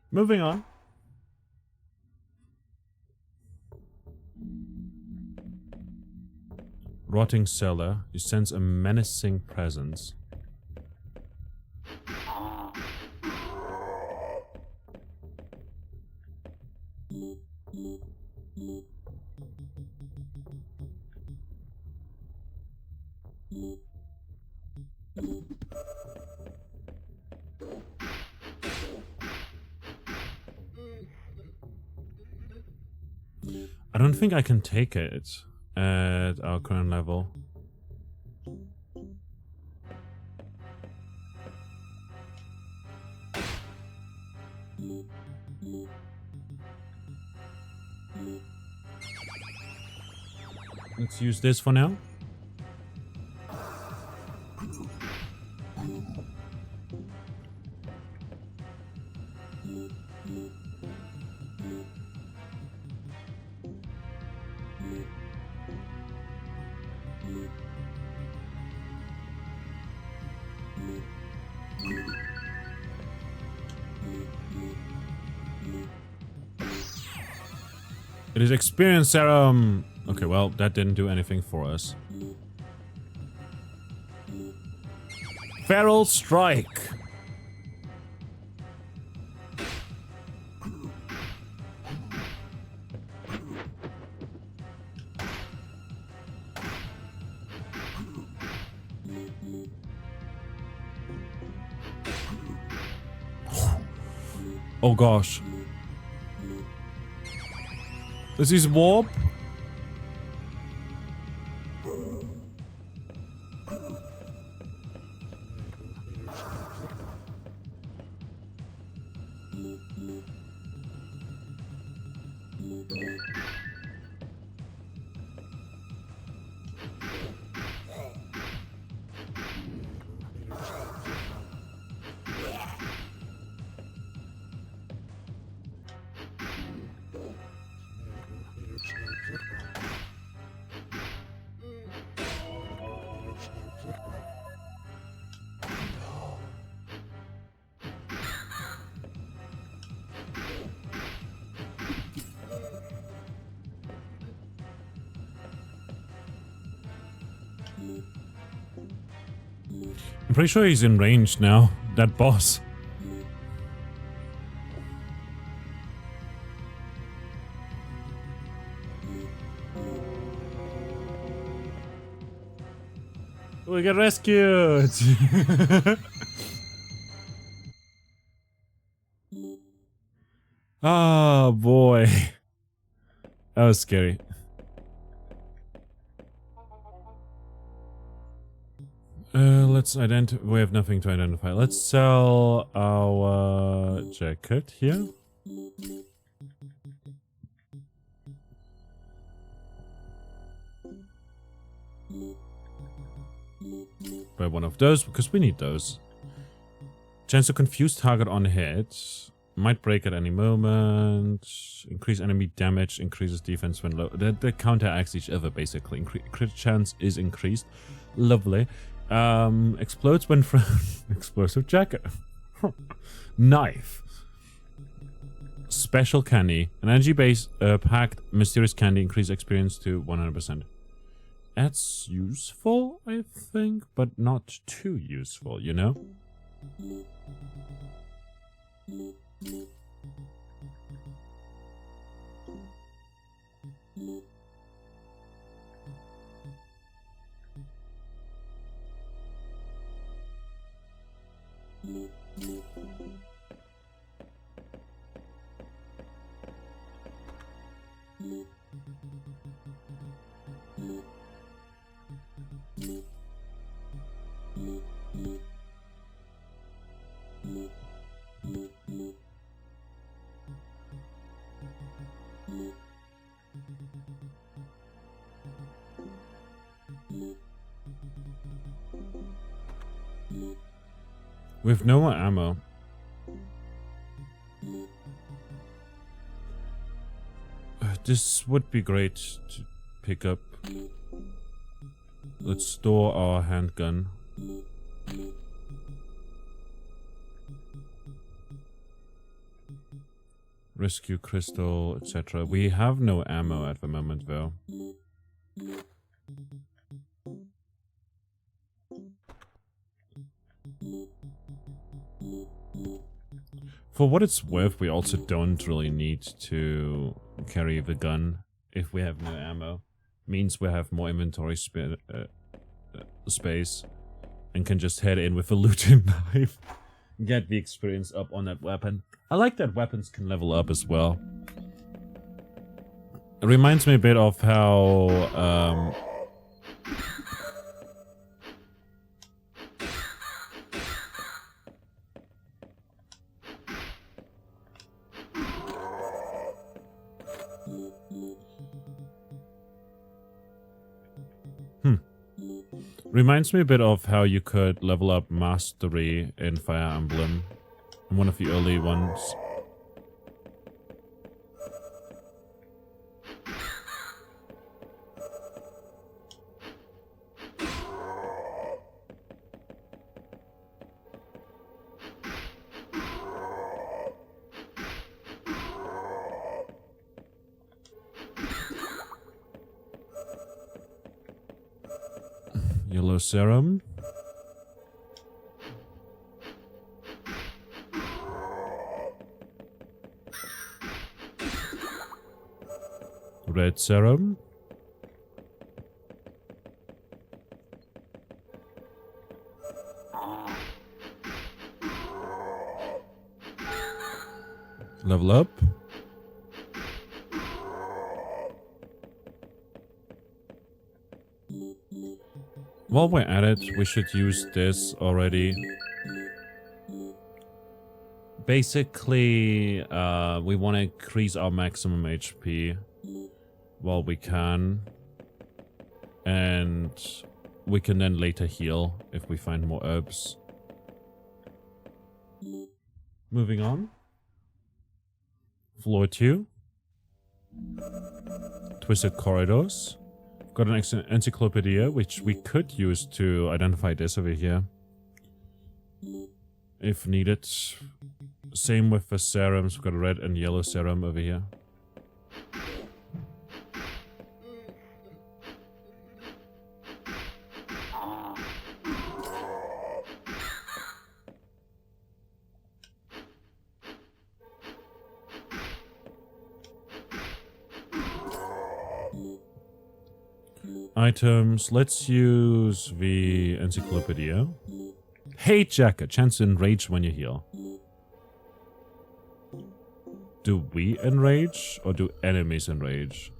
Moving on. Rotting cellar. You sense a menacing presence. I don't think I can take it at our current level. Let's use this for now. It is experience serum. Okay, well, that didn't do anything for us. Feral strike. Oh gosh. This is warp. I'm pretty sure he's in range now, that boss. We get rescued! Oh boy. That was scary. Let's identify. We have nothing to identify. Let's sell our jacket here. Buy one of those because we need those. Chance to confuse target on hit. Might break at any moment. Increase enemy damage. Increases defense when low. They counteract each other basically. Crit chance is increased. Lovely. Explodes when from explosive jacket. Knife. Special candy. An energy base packed mysterious candy. Increase experience to 100%. That's useful, I think, but not too useful, you know? With no more ammo. This would be great to pick up. Let's store our handgun. Rescue crystal, etc. We have no ammo at the moment, though. For what it's worth, we also don't really need to carry the gun if we have no ammo. Means we have more inventory space and can just head in with a looting knife. Get the experience up on that weapon. I like that weapons can level up as well. It reminds me a bit of how reminds me a bit of how you could level up mastery in Fire Emblem. In one of the early ones. Yellow serum. Red serum. Level up. While we're at it, we should use this already. Basically, we want to increase our maximum HP while we can. And we can then later heal if we find more herbs. Moving on. Floor 2. Twisted corridors. Got an encyclopedia, which we could use to identify this over here. If needed. Same with the serums. We've got a red and yellow serum over here. Items. Let's use the encyclopedia. Hey Jacket, chance to enrage when you heal. Do we enrage or do enemies enrage?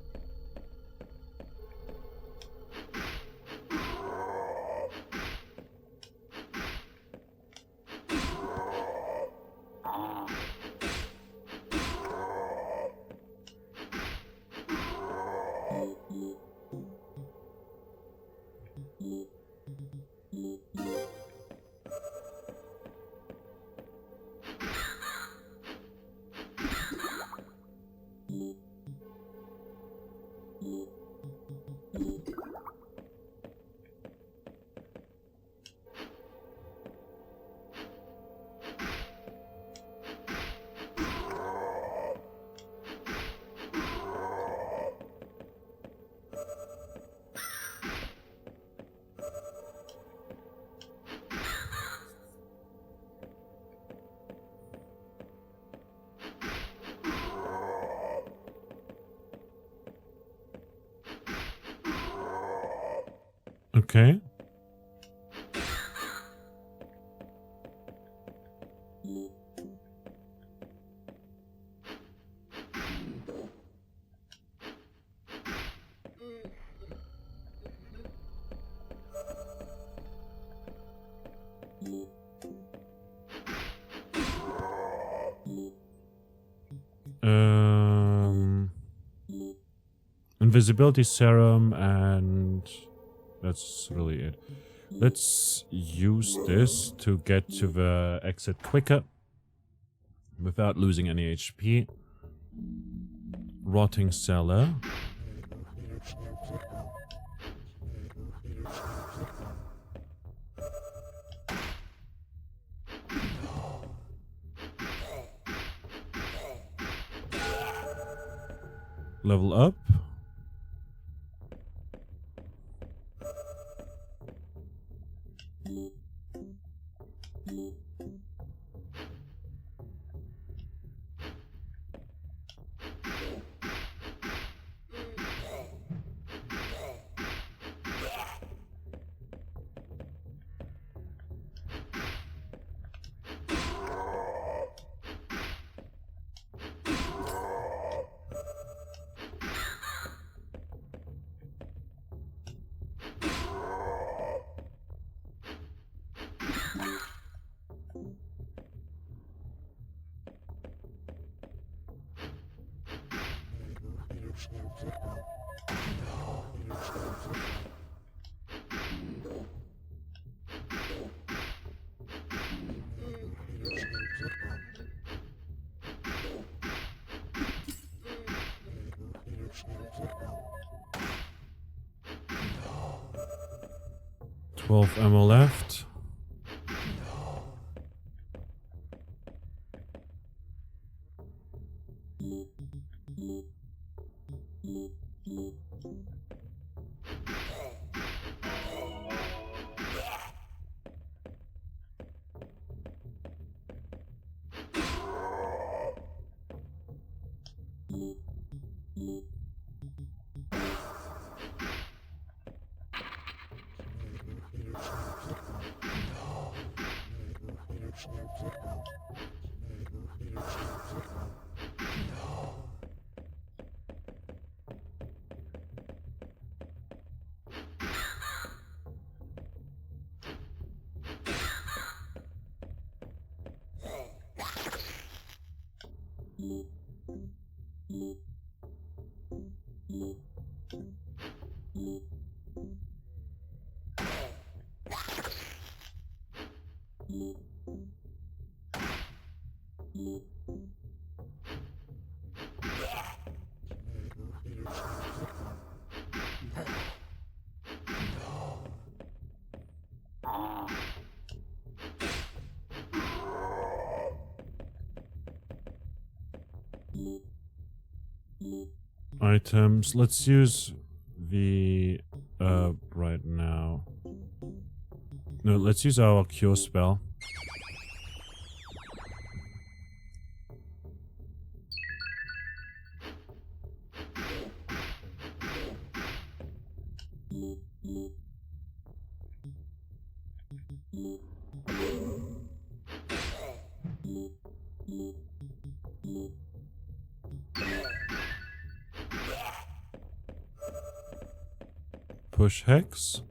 Okay. Invisibility serum, and that's really it. Let's use this to get to the exit quicker without losing any HP. Rotting cellar. Level up. $12 ammo left. Items. Let's use the right now. No, let's use our cure spell. Push hex.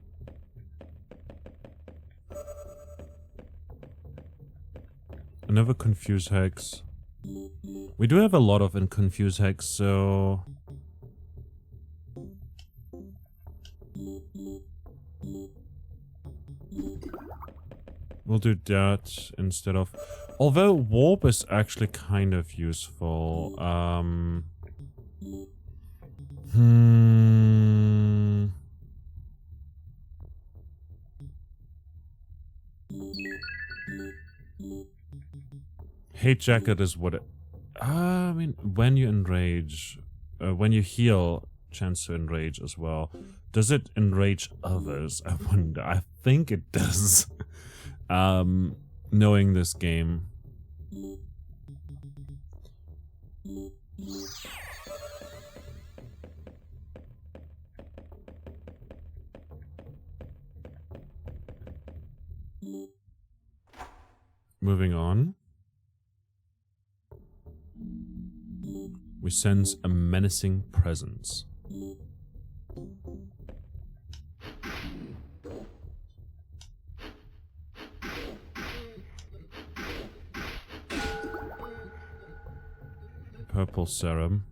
Another confuse hex. We do have a lot of confuse hex, so we'll do that instead of. Although warp is actually kind of useful. Hate jacket is what it. I mean, when you enrage, when you heal, chance to enrage as well. Does it enrage others? I wonder. I think it does. Knowing this game. Moving on. We sense a menacing presence. Purple serum.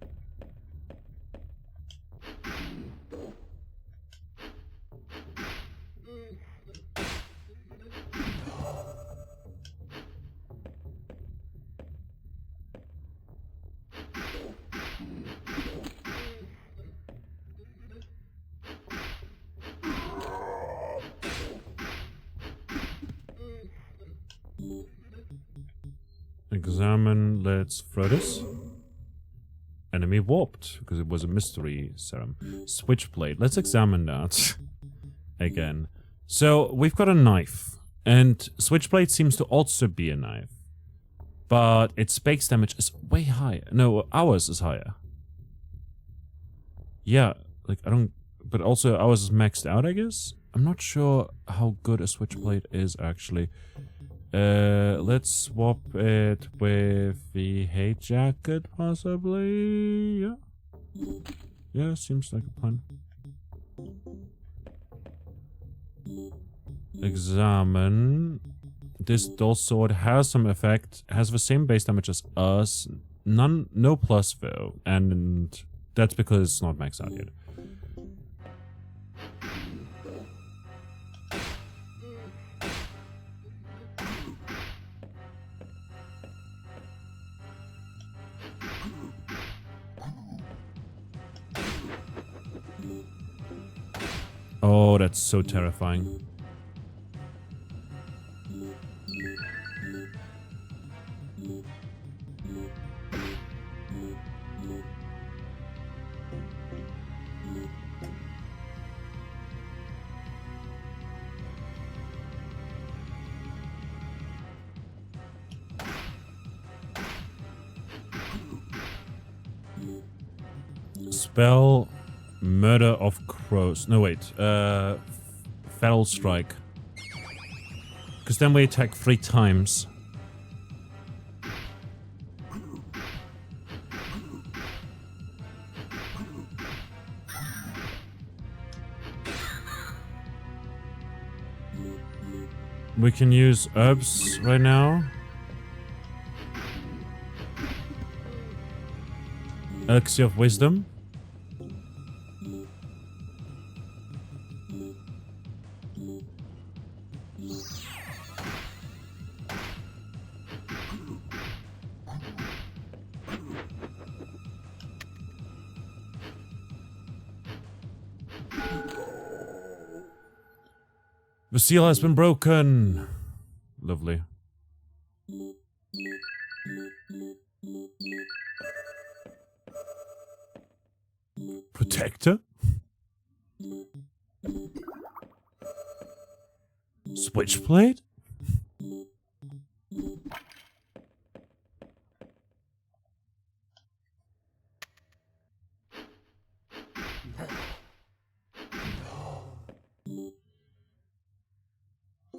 Examine, let's throw this. Enemy warped, because it was a mystery serum. Switchblade, let's examine that again. So, we've got a knife, and Switchblade seems to also be a knife. But its base damage is way higher. No, ours is higher. Yeah, like, I don't... But also, ours is maxed out, I guess? I'm not sure how good a Switchblade is, actually. Let's swap it with the hate jacket, possibly. Yeah. Yeah, seems like a plan. Examine. This dull sword has some effect, has the same base damage as us. No plus though, and that's because it's not maxed out yet. Oh, that's so terrifying. Spell Murder of Crows. No, wait. Feral Strike. Because then we attack 3 times. We can use herbs right now. Elixir of Wisdom. The seal has been broken. Lovely. Protector? Switchblade?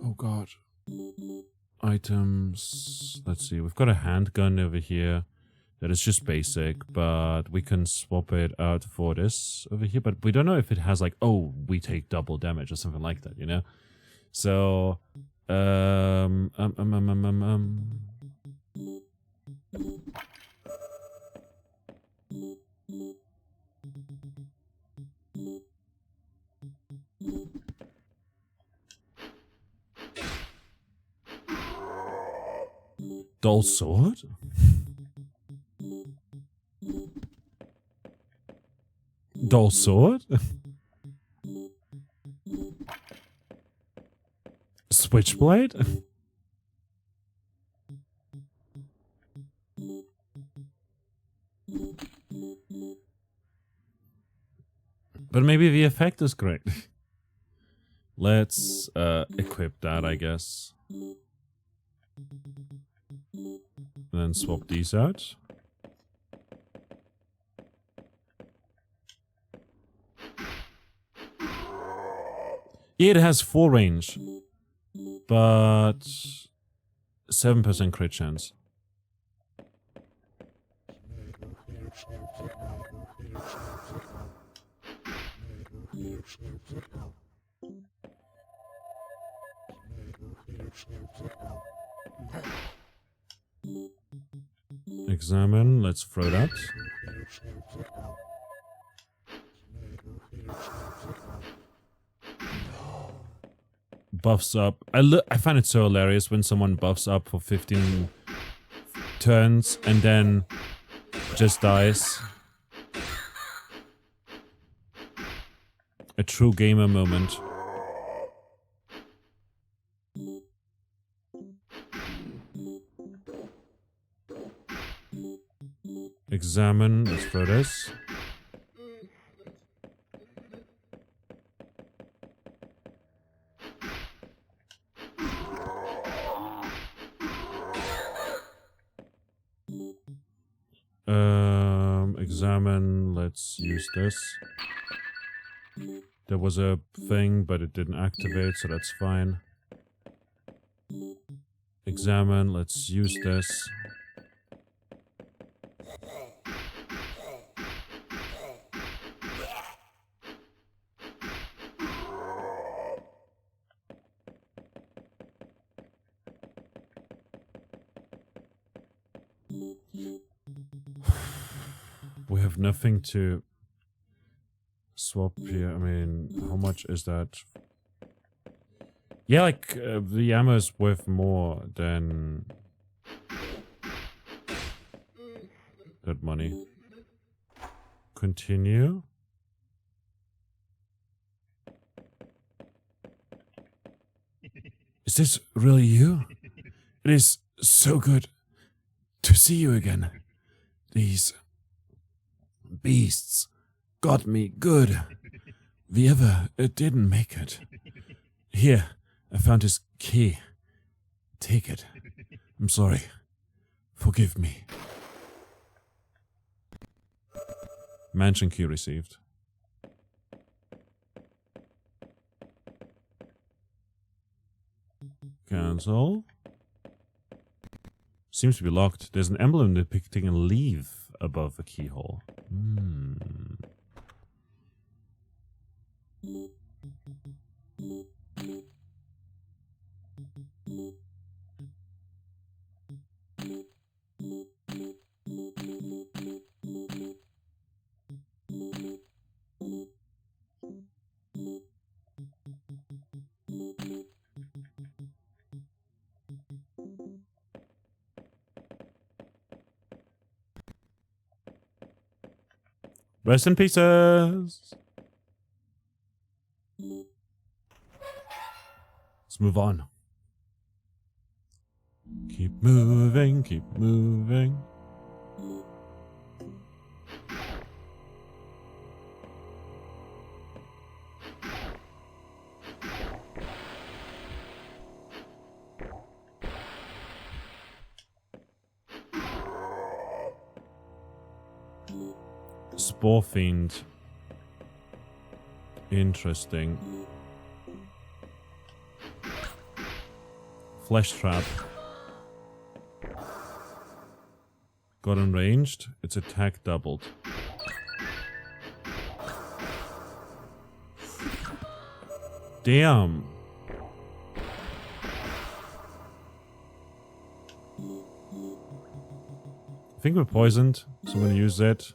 Oh god. Items. Let's see. We've got a handgun over here. That is just basic, but we can swap it out for this over here. But we don't know if it has like, oh, we take double damage or something like that, you know? So, dull sword? Dull sword? Switchblade? But maybe the effect is great. Let's equip that, I guess. And then swap these out. It has 4 range, but 7% crit chance. Examine, let's throw that. Buffs up. I find it so hilarious when someone buffs up for 15 turns and then just dies. A true gamer moment. Examine, let's throw this. Examine, let's use this. There was a thing, but it didn't activate, so that's fine. Examine, let's use this. We have nothing to swap here. I mean, how much is that? Yeah, like, the ammo is worth more than that money. Continue. Is this really you? It is so good to see you again. These beasts got me good. The other didn't make it. Here, I found his key. Take it. I'm sorry. Forgive me. Mansion key received. Cancel. Seems to be locked. There's an emblem depicting a leaf above the keyhole. Rest in pieces. Let's move on. Keep moving, keep moving. Spore Fiend. Interesting. Flesh Trap. Got unranged. Its attack doubled. Damn. I think we're poisoned, so I'm gonna use that.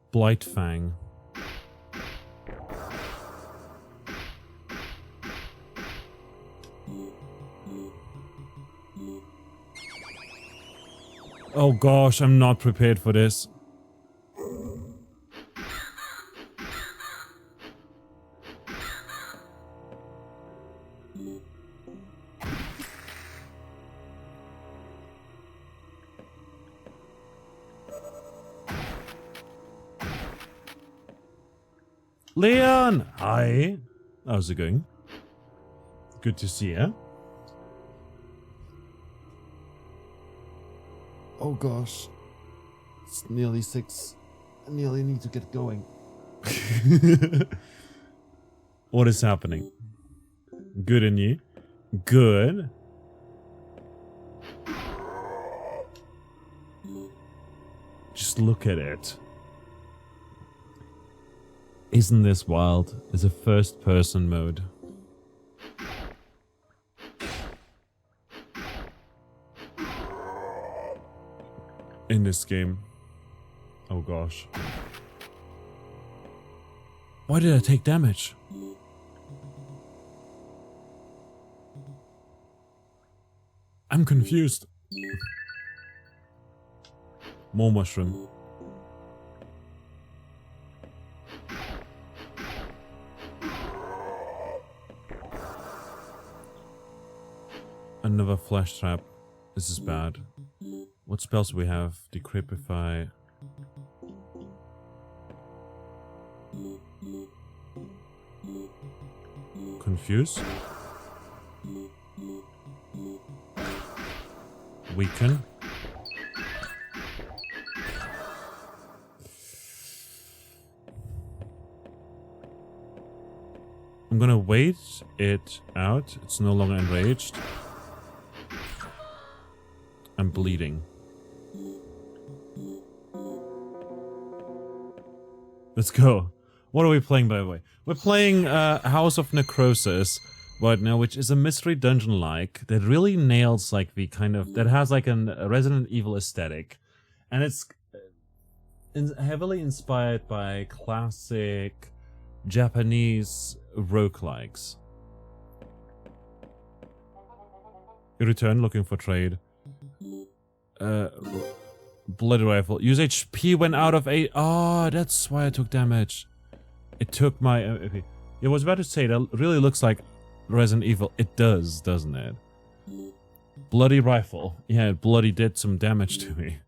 Blight Fang. Oh gosh, I'm not prepared for this. Leon! Hi. How's it going? Good to see you. Oh gosh. It's nearly 6. I nearly need to get going. What is happening? Good in you. Good. Just look at it. Isn't this wild? It's a first-person mode. In this game. Oh gosh. Why did I take damage? I'm confused. More mushroom. Another flash trap. This is bad. What spells do we have? Decrepify. Confuse. Weaken. I'm gonna wait it out. It's no longer enraged. I'm bleeding. Let's go. What are we playing, by the way? We're playing House of Necrosis right now, which is a mystery dungeon-like that really nails like the kind of that has like a Resident Evil aesthetic, and it's heavily inspired by classic Japanese roguelikes. You return looking for trade. Blood rifle. Use HP when out of 8. Oh, that's why I took damage. It took my... okay. I was about to say, that really looks like Resident Evil. It does, doesn't it? Bloody rifle. Yeah, it bloody did some damage to me.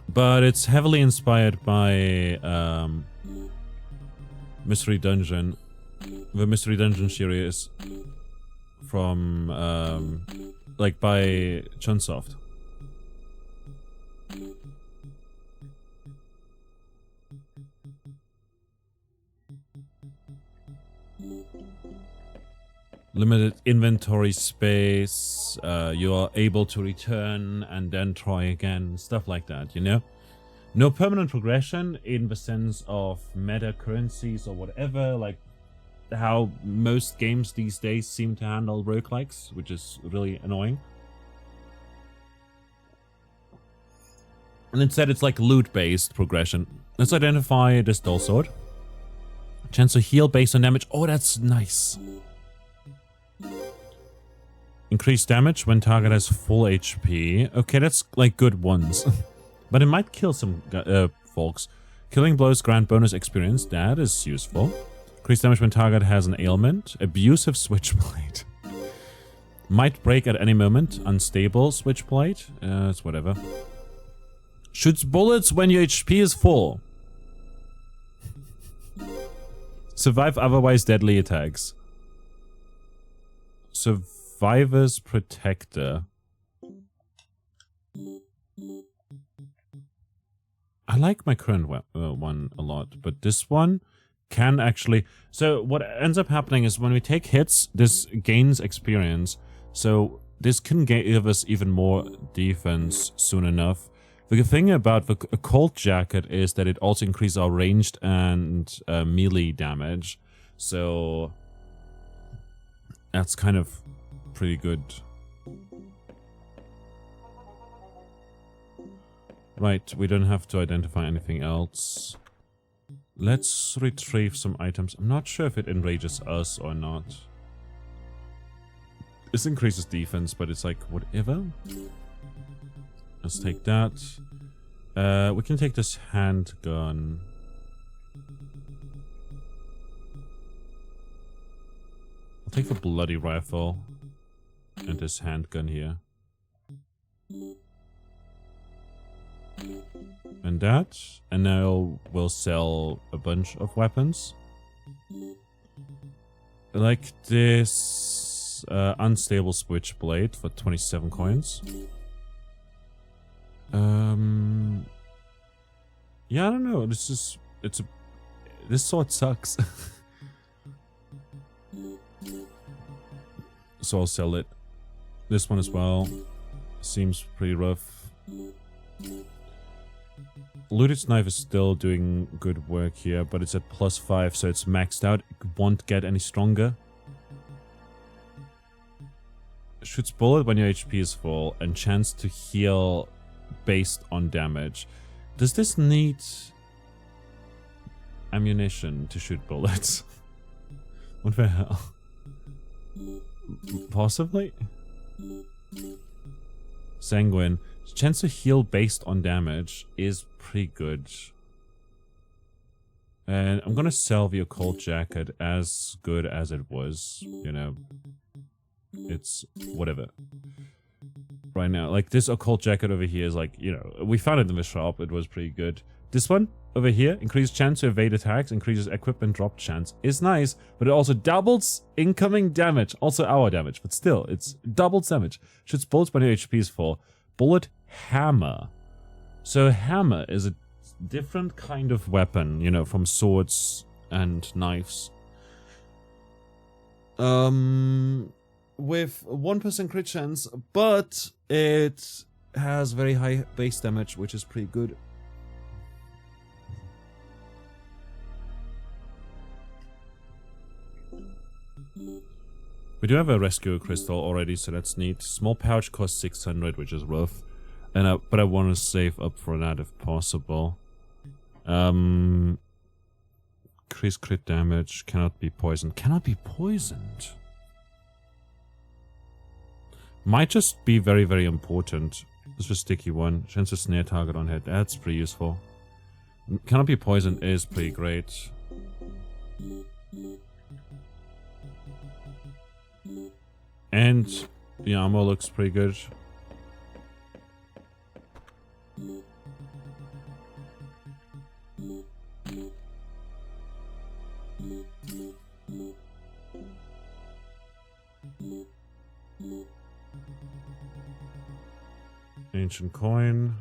But it's heavily inspired by Mystery Dungeon. The Mystery Dungeon series from like by Chunsoft. Limited inventory space, you are able to return and then try again, stuff like that, you know? No permanent progression in the sense of meta currencies or whatever, like how most games these days seem to handle roguelikes, which is really annoying. And instead it's like loot-based progression. Let's identify this dull sword. Chance to heal based on damage. Oh, that's nice. Increased damage when target has full HP. Okay, that's like good ones. But it might kill some folks. Killing blows grant bonus experience. That is useful. Increased damage when target has an ailment. Abusive switchblade. Might break at any moment. Unstable switchblade. It's whatever. Shoots bullets when your HP is full. Survive otherwise deadly attacks. Survivor's Protector. I like my current one a lot, but this one can actually... So what ends up happening is when we take hits, this gains experience. So this can give us even more defense soon enough. The thing about the Occult Jacket is that it also increases our ranged and melee damage. So that's kind of pretty good. Right, we don't have to identify anything else. Let's retrieve some items. I'm not sure if it enrages us or not. This increases defense, but it's like, whatever. Let's take that. We can take this handgun. I'll take the bloody rifle. And this handgun here. And that. And now we'll sell a bunch of weapons. Like this unstable switchblade for 27 coins. Yeah, I don't know. This sword sucks. So I'll sell it. This one as well. Seems pretty rough. Looted knife is still doing good work here, but it's at +5, so it's maxed out. It won't get any stronger. Shoots bullet when your HP is full, and chance to heal based on damage. Does this need ammunition to shoot bullets? What the hell? Possibly? Sanguine. Chance to heal based on damage is pretty good. And I'm gonna sell the occult jacket as good as it was, you know. It's whatever. Right now, like this occult jacket over here is like, you know, we found it in the shop, it was pretty good. This one over here, increased chance to evade attacks, increases equipment drop chance, is nice, but it also doubles incoming damage, also our damage, but still, it's doubles damage. Shoots bullets when your HP is full. Bullet hammer. So hammer is a different kind of weapon, you know, from swords and knives. With 1% crit chance, but it has very high base damage, which is pretty good. We do have a rescue crystal already, so that's neat. Small pouch costs 600, which is rough, and but I want to save up for that if possible. Increased crit damage, cannot be poisoned. Cannot be poisoned. Might just be very, very important. This is a sticky one. Chance to snare target on head. That's pretty useful. Cannot be poisoned is pretty great. And the armor looks pretty good. Ancient coin.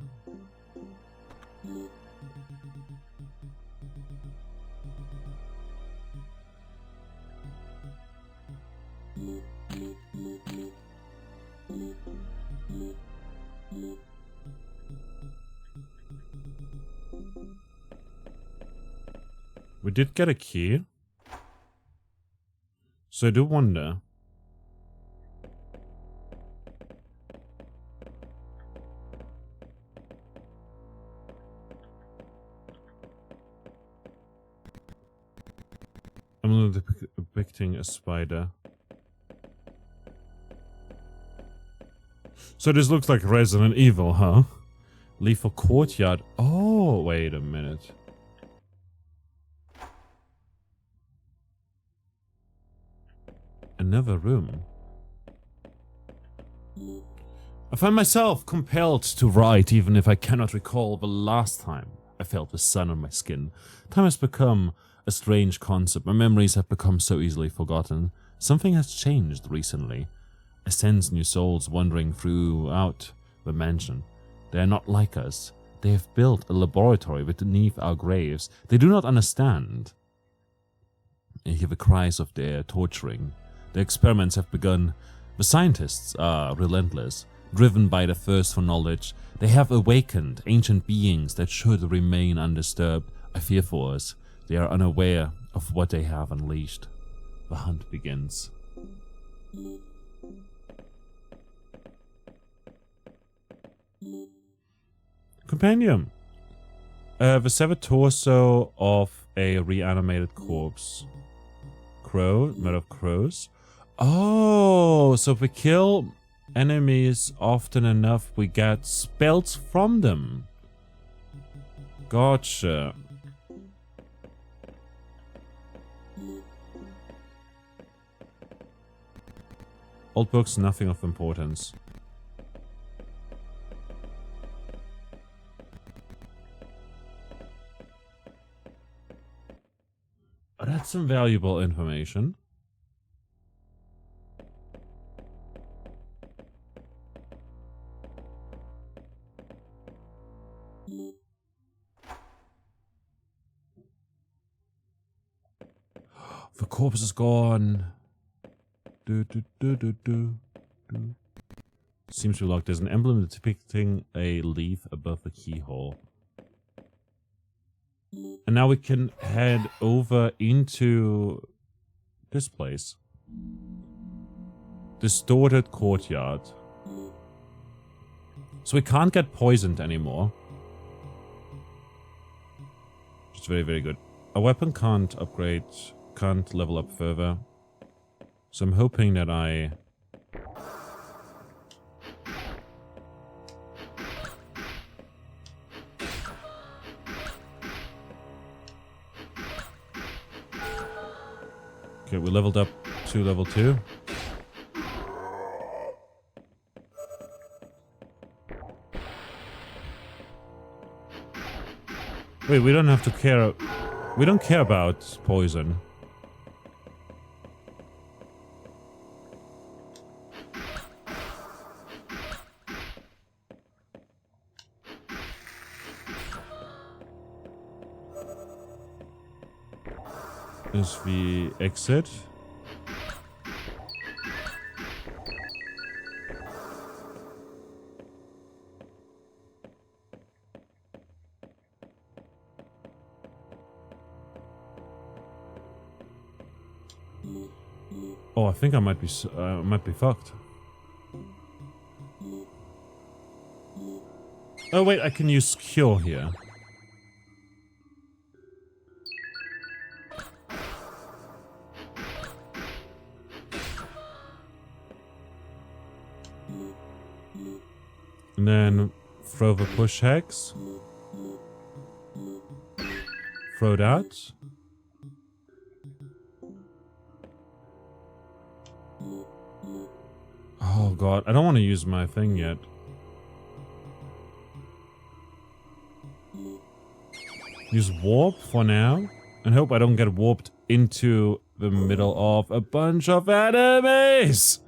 We did get a key. So I do wonder. I'm depicting a spider. So this looks like Resident Evil, huh? Leave for courtyard. Oh, wait a minute. Another room. I find myself compelled to write even if I cannot recall the last time I felt the sun on my skin. Time has become a strange concept. My memories have become so easily forgotten. Something has changed recently. I sense new souls wandering throughout the mansion. They are not like us. They have built a laboratory beneath our graves. They do not understand. I hear the cries of their torturing. The experiments have begun. The scientists are relentless, driven by the thirst for knowledge. They have awakened ancient beings that should remain undisturbed. I fear for us. They are unaware of what they have unleashed. The hunt begins. Compendium. The severed torso of a reanimated corpse. Crow, murder of crows. Oh, so if we kill enemies often enough, we get spells from them. Gotcha. Old books, nothing of importance. Oh, that's some valuable information. The corpse is gone. Seems to be locked. There's an emblem depicting a leaf above the keyhole. And now we can head over into this place. Distorted courtyard. So we can't get poisoned anymore. Which is very, very good. A weapon can't upgrade, can't level up further. So I'm hoping that I... Okay, we leveled up to level 2. Wait, we don't have to care... We don't care about poison. As we exit. Oh, I think I might be fucked. Oh wait, I can use cure here. And then throw the push hex. Throw that. Oh god, I don't want to use my thing yet. Use warp for now. And hope I don't get warped into the middle of a bunch of enemies!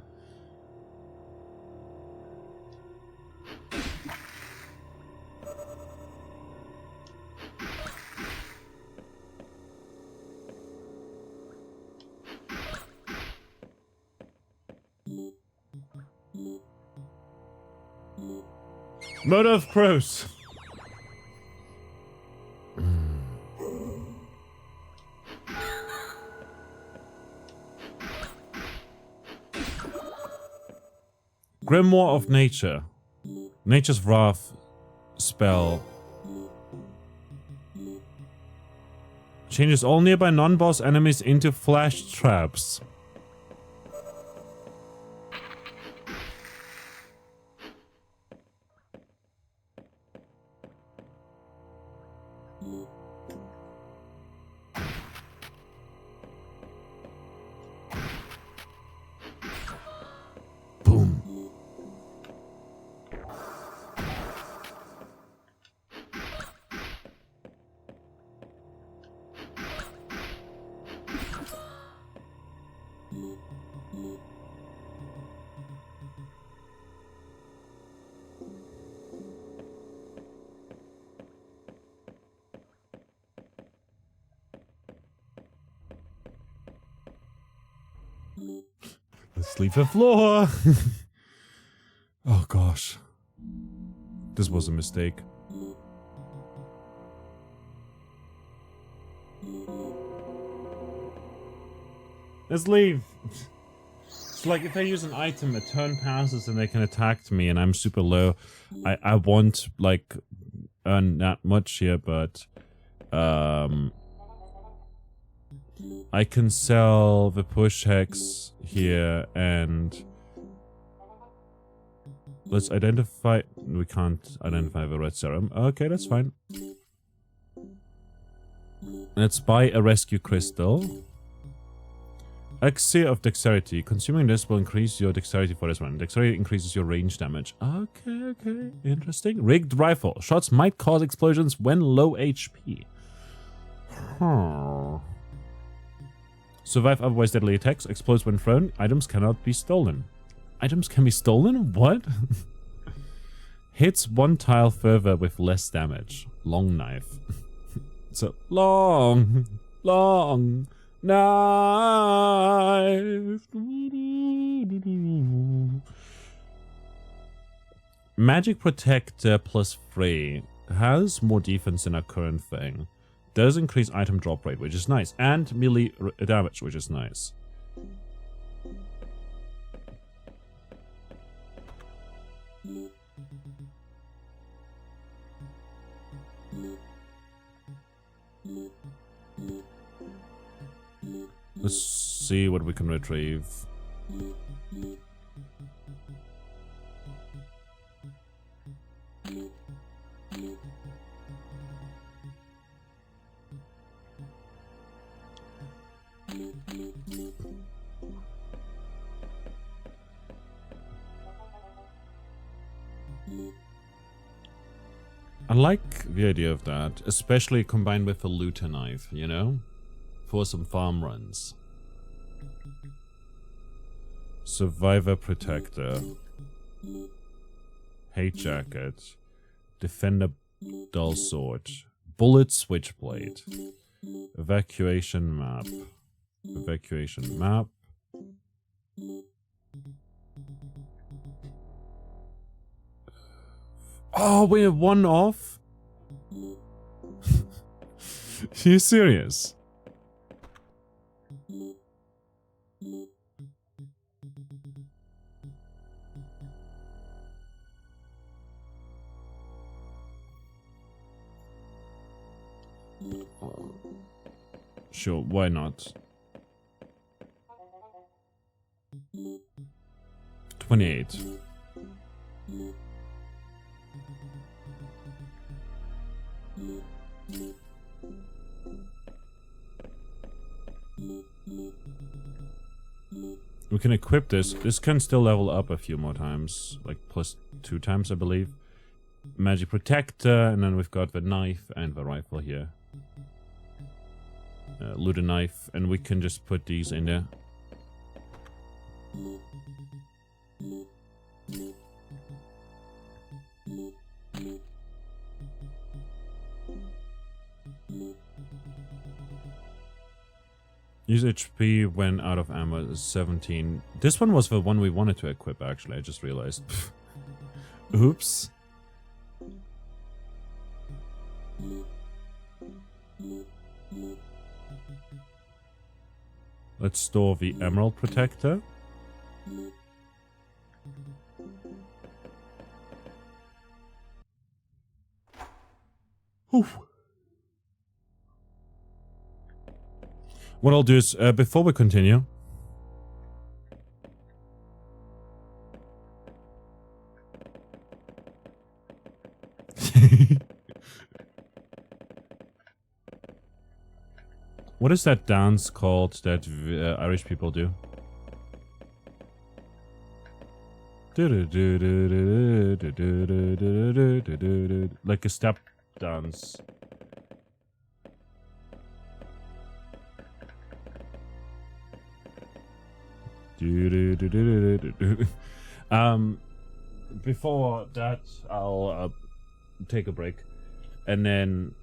Murder of crows. Grimoire of Nature. Nature's Wrath spell. Changes all nearby non-boss enemies into flash traps. Boom. Let's leave the floor. Oh gosh. This was a mistake. Let's leave. It's like if I use an item, a turn passes and they can attack me and I'm super low. I won't like earn that much here, but I can sell the push hex here and let's identify. We can't identify the red serum. Okay, that's fine. Let's buy a rescue crystal. Elixir of Dexterity. Consuming this will increase your dexterity for this one. Dexterity increases your range damage. Okay, okay. Interesting. Rigged rifle. Shots might cause explosions when low HP. Huh. Survive otherwise deadly attacks. Explodes when thrown. Items cannot be stolen. Items can be stolen? What? Hits one tile further with less damage. Long knife. So long knife. Magic Protector +3 has more defense than our current thing. Does increase item drop rate, which is nice, and melee damage, which is nice. Let's see what we can retrieve. I like the idea of that, especially combined with a looter knife, you know? For some farm runs. Survivor Protector. Hate Jacket. Defender Dull Sword. Bullet Switchblade. Evacuation Map. Evacuation Map. Oh, we're one off? You serious? Sure, why not? 28. We can equip this. This can still level up a few more times. Like +2 times, I believe. Magic Protector, and then we've got the knife and the rifle here. Looter knife, and we can just put these in there. Use HP when out of ammo is 17. This one was the one we wanted to equip, actually. I just realized. Oops. Let's store the Emerald Protector. Whew. What I'll do is, before we continue... What is that dance called that Irish people do? Like a step dance. Before that, I'll take a break, and then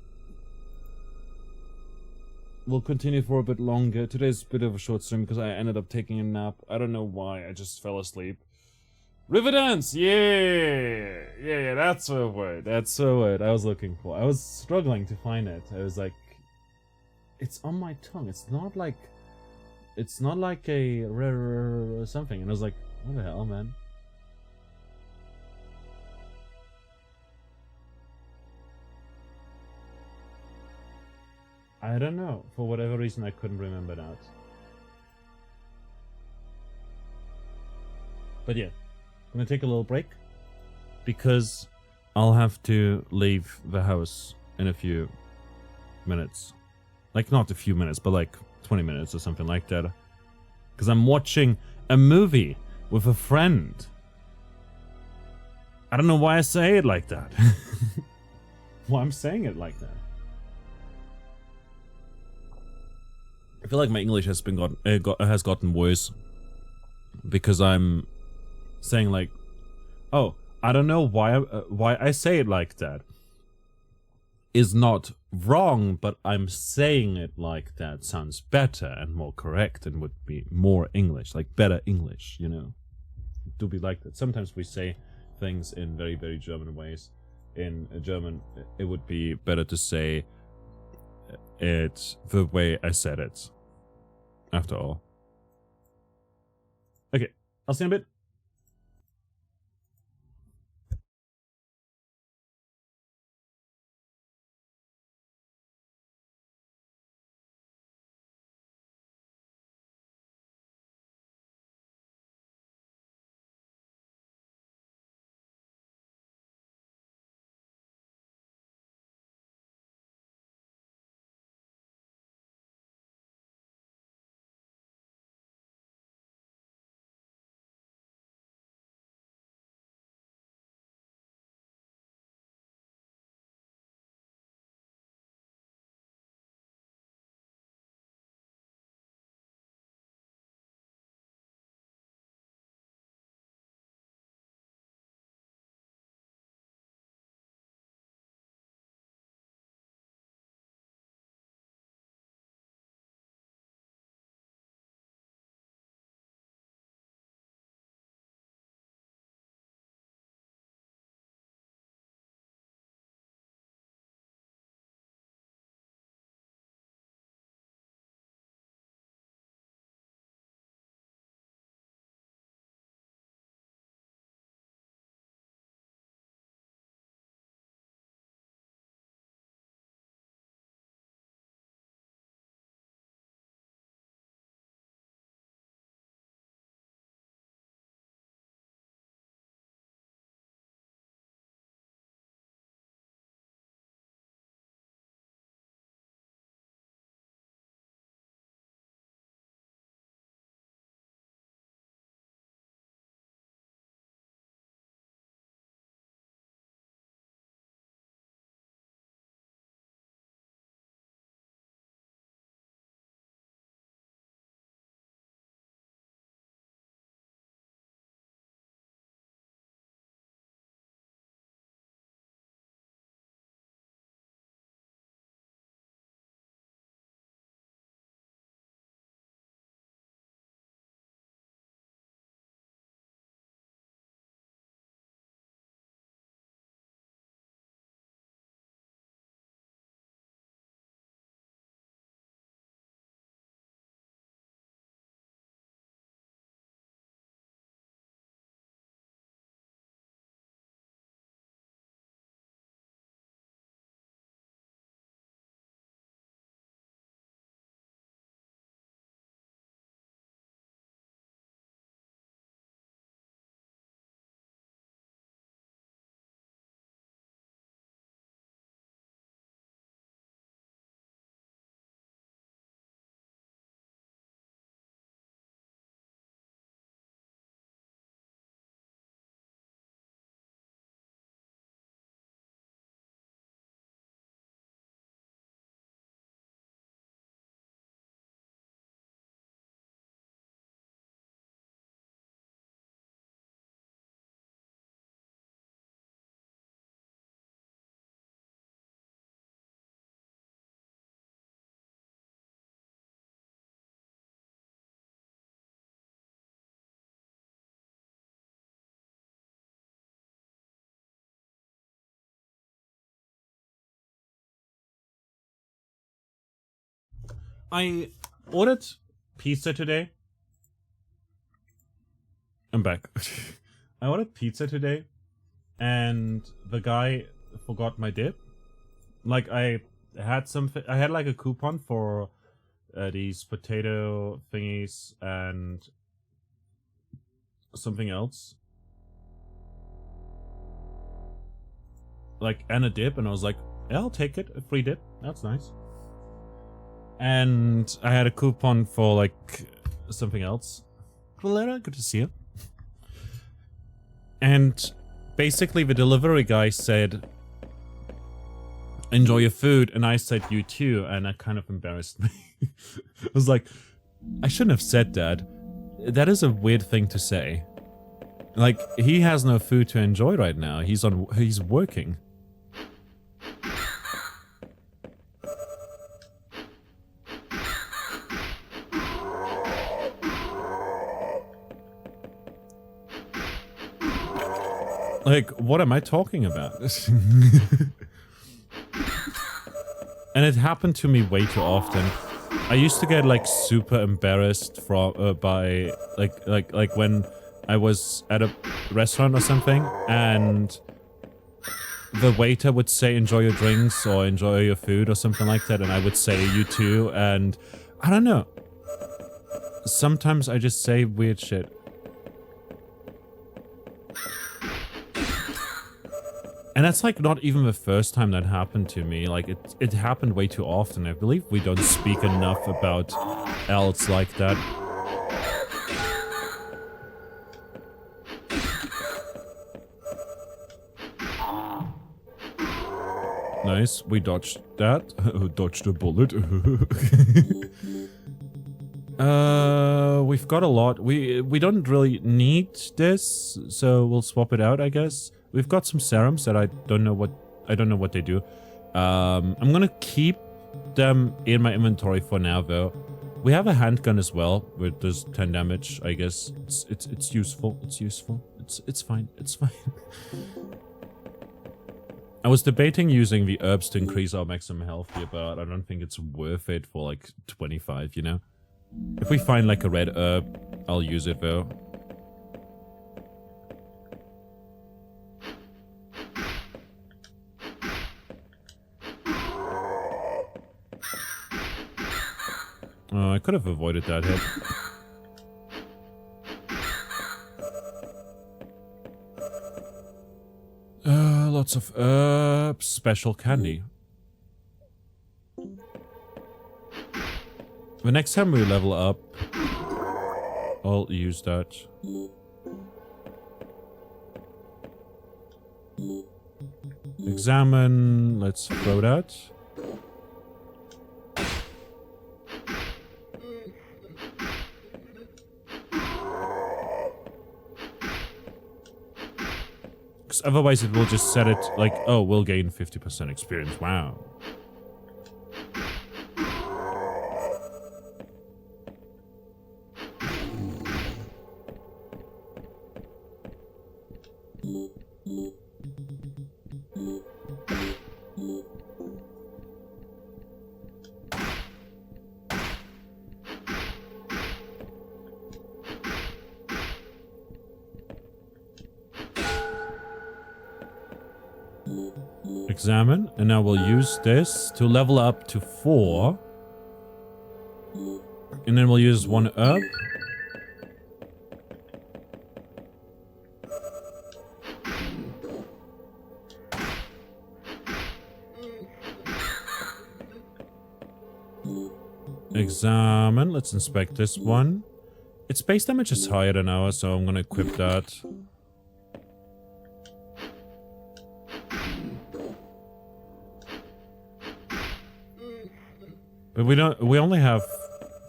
we'll continue for a bit longer. Today's a bit of a short stream because I ended up taking a nap. I don't know why, I just fell asleep. Riverdance! Yeah, that's the word. That's the word I was looking for. I was struggling to find it. I was like, it's on my tongue. It's not like a rare something. And I was like, what the hell, man? I don't know. For whatever reason, I couldn't remember that. But yeah, I'm gonna take a little break because I'll have to leave the house in a few minutes. Like, not a few minutes, but like 20 minutes or something like that. Because I'm watching a movie with a friend. I don't know why I say it like that. Why I'm saying it like that. I feel like my English has been gotten worse because I'm saying like, oh, I don't know why I say it like that. Is not wrong, but I'm saying it like that sounds better and more correct and would be more English, like better English, you know. It do be like that. Sometimes we say things in very, very German ways. In German, it would be better to say it the way I said it. After all. Okay, I'll see you in a bit. I ordered pizza today. I'm back. I ordered pizza today, and the guy forgot my dip. Like I had like a coupon for these potato thingies and something else, like and a dip, and I was like, yeah, I'll take it, a free dip. That's nice. And I had a coupon for like something else. Valera, good to see you. And basically the delivery guy said, enjoy your food, and I said you too, and that kind of embarrassed me. I was like, I shouldn't have said that. That is a weird thing to say. Like, he has no food to enjoy right now. He's working. Like, what am I talking about? And it happened to me way too often. I used to get like super embarrassed from by like when I was at a restaurant or something, and the waiter would say enjoy your drinks or enjoy your food or something like that, and I would say you too, and I don't know. Sometimes I just say weird shit. And that's like not even the first time that happened to me. Like it happened way too often. I believe we don't speak enough about elves like that. Nice, we dodged that. Dodged a bullet. We've got a lot. We don't really need this, so we'll swap it out, I guess. We've got some serums that I don't know what they do. I'm gonna keep them in my inventory for now, though. We have a handgun as well, with does 10 damage. I guess it's useful. It's useful. It's fine. It's fine. I was debating using the herbs to increase our maximum health here, but I don't think it's worth it for like 25. You know, if we find like a red herb, I'll use it though. Oh, I could have avoided that hit. Lots of herbs. Special candy. The next time we level up, I'll use that. Examine. Let's throw that. Otherwise it will just set it like, oh, we'll gain 50% experience. Wow. Examine, and now we'll use this to level up to 4. And then we'll use 1 herb. Examine, let's inspect this one. Its base damage is higher than ours, so I'm gonna equip that. But we only have...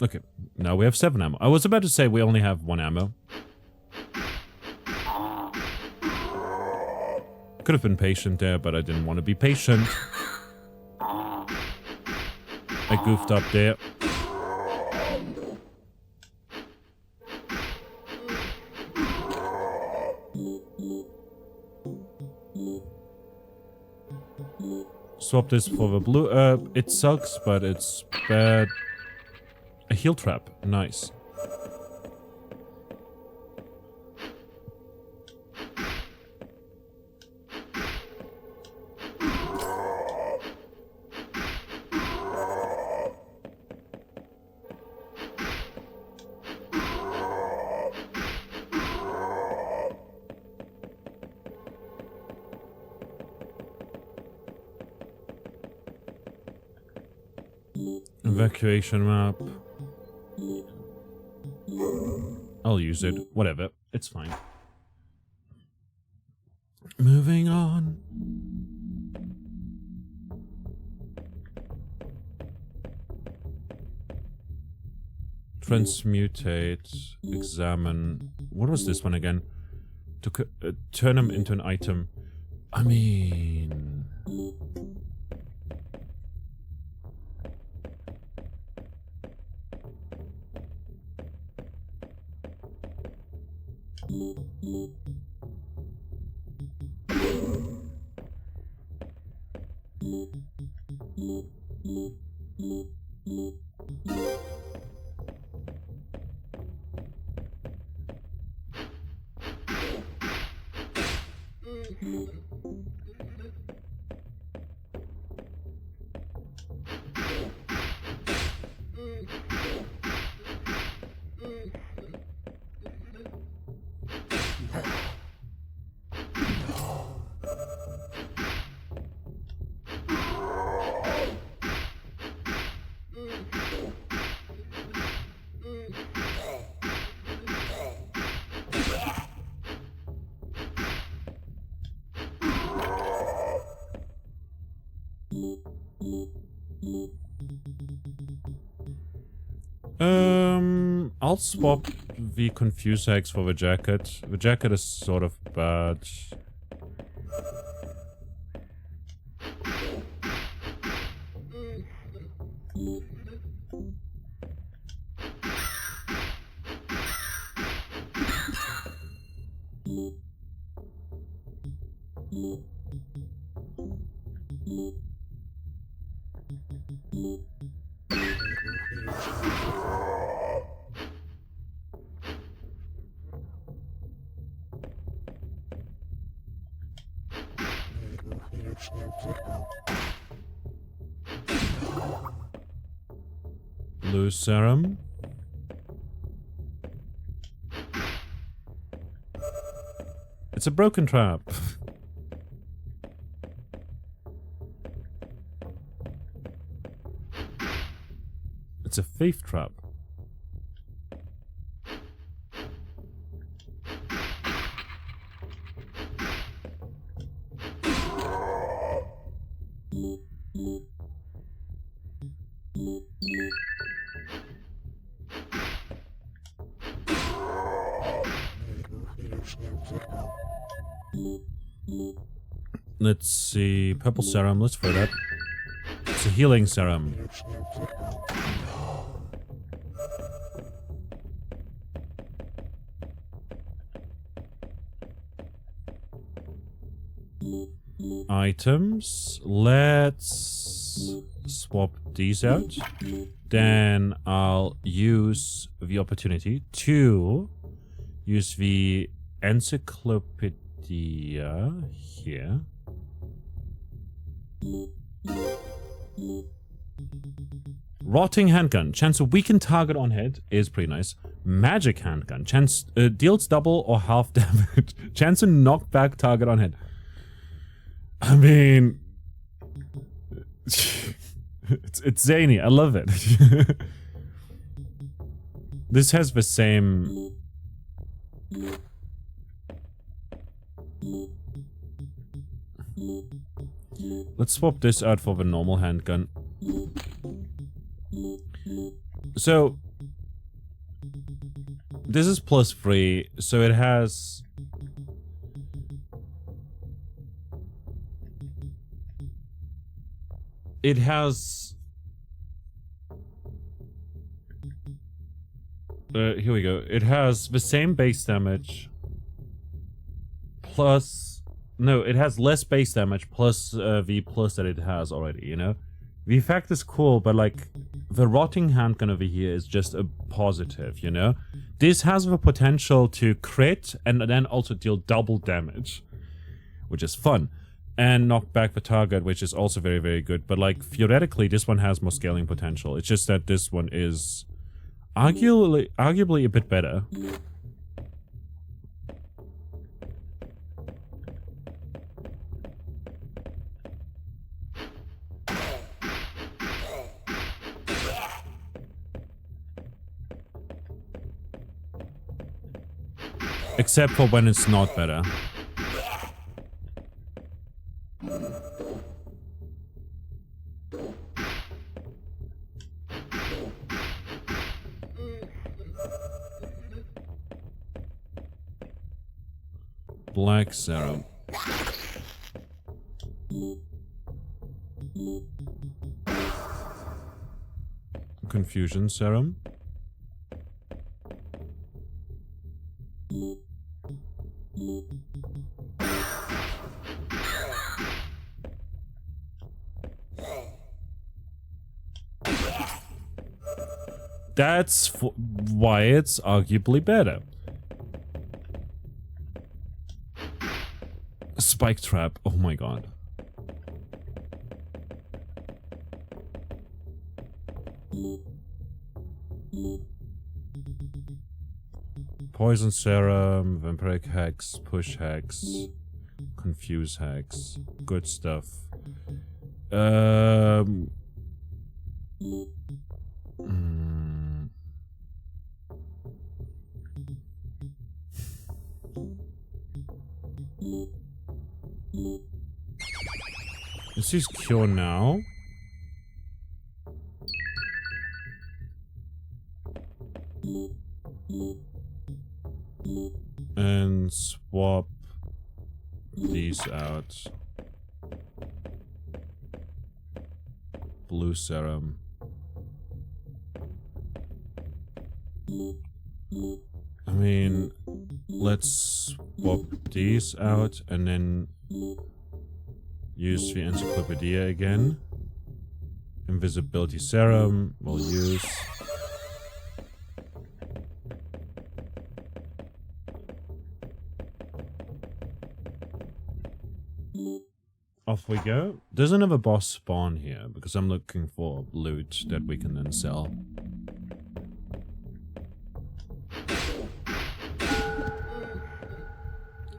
Okay, no, we have 7 ammo. I was about to say we only have 1 ammo. Could have been patient there, but I didn't want to be patient. I goofed up there. Swap this for the blue herb. It sucks, but it's bad. A heal trap. Nice. Evacuation map. I'll use it. Whatever. It's fine. Moving on. Transmutate, examine. What was this one again? To turn him into an item. I mean... I'll swap the Confuse Eggs for the jacket. The jacket is sort of bad. Blue serum. It's a broken trap. It's a thief trap. Let's see. Purple serum. Let's throw that. It's a healing serum. Items. Let's swap these out. Then I'll use the opportunity to use the encyclopedia here. Rotting handgun. Chance a weakened target on hit is pretty nice. Magic handgun. Chance deals double or half damage. Chance to knock back target on hit. I mean, it's zany. I love it. This has the same. Let's swap this out for the normal handgun. So this is +3, so it has here we go. It has the same base damage plus no, it has less base damage plus the plus that it has already, you know? The effect is cool, but like the rotting handgun over here is just a positive, you know? This has the potential to crit and then also deal double damage, which is fun. And knock back the target, which is also very, very good. But like theoretically, this one has more scaling potential. It's just that this one is arguably a bit better. Except for when it's not better. Black serum. Confusion serum. That's why it's arguably better. Spike trap. Oh my god. Poison serum, vampiric hex, push hex, confuse hex. Good stuff. mm. Is this cure now? And swap these out. Blue serum. I mean, let's swap these out and then use the encyclopedia again. Invisibility serum we'll use. Off we go. There's another boss spawn here because I'm looking for loot that we can then sell.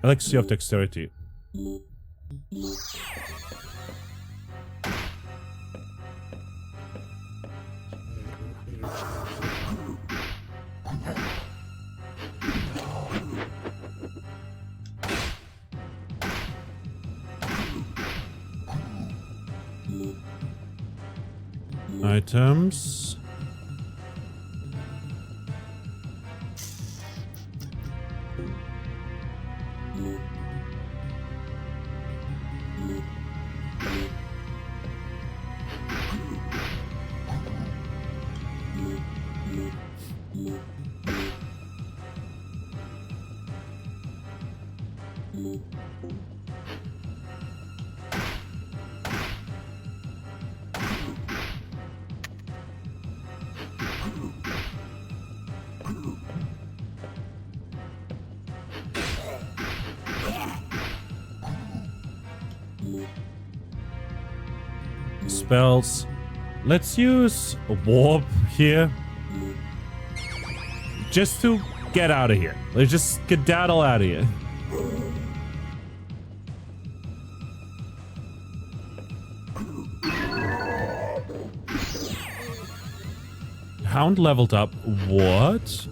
Elixir of Dexterity. Items. Spells. Let's use a warp here. Just to get out of here. Let's just skedaddle out of here. Hound leveled up. What?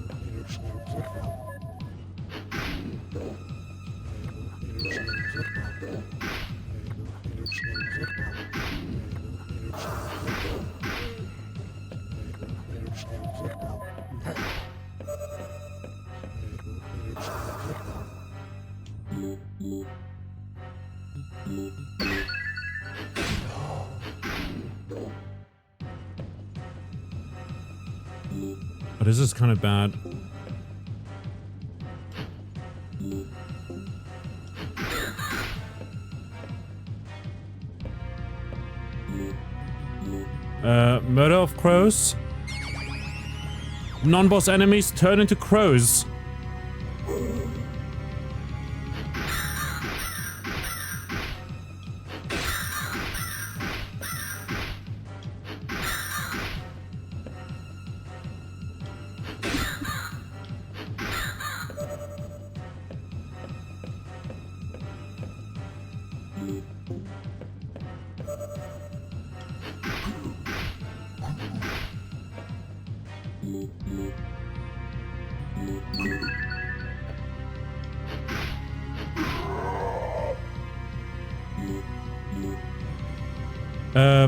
But this is kind of bad. Murder of crows. Non-boss enemies turn into crows.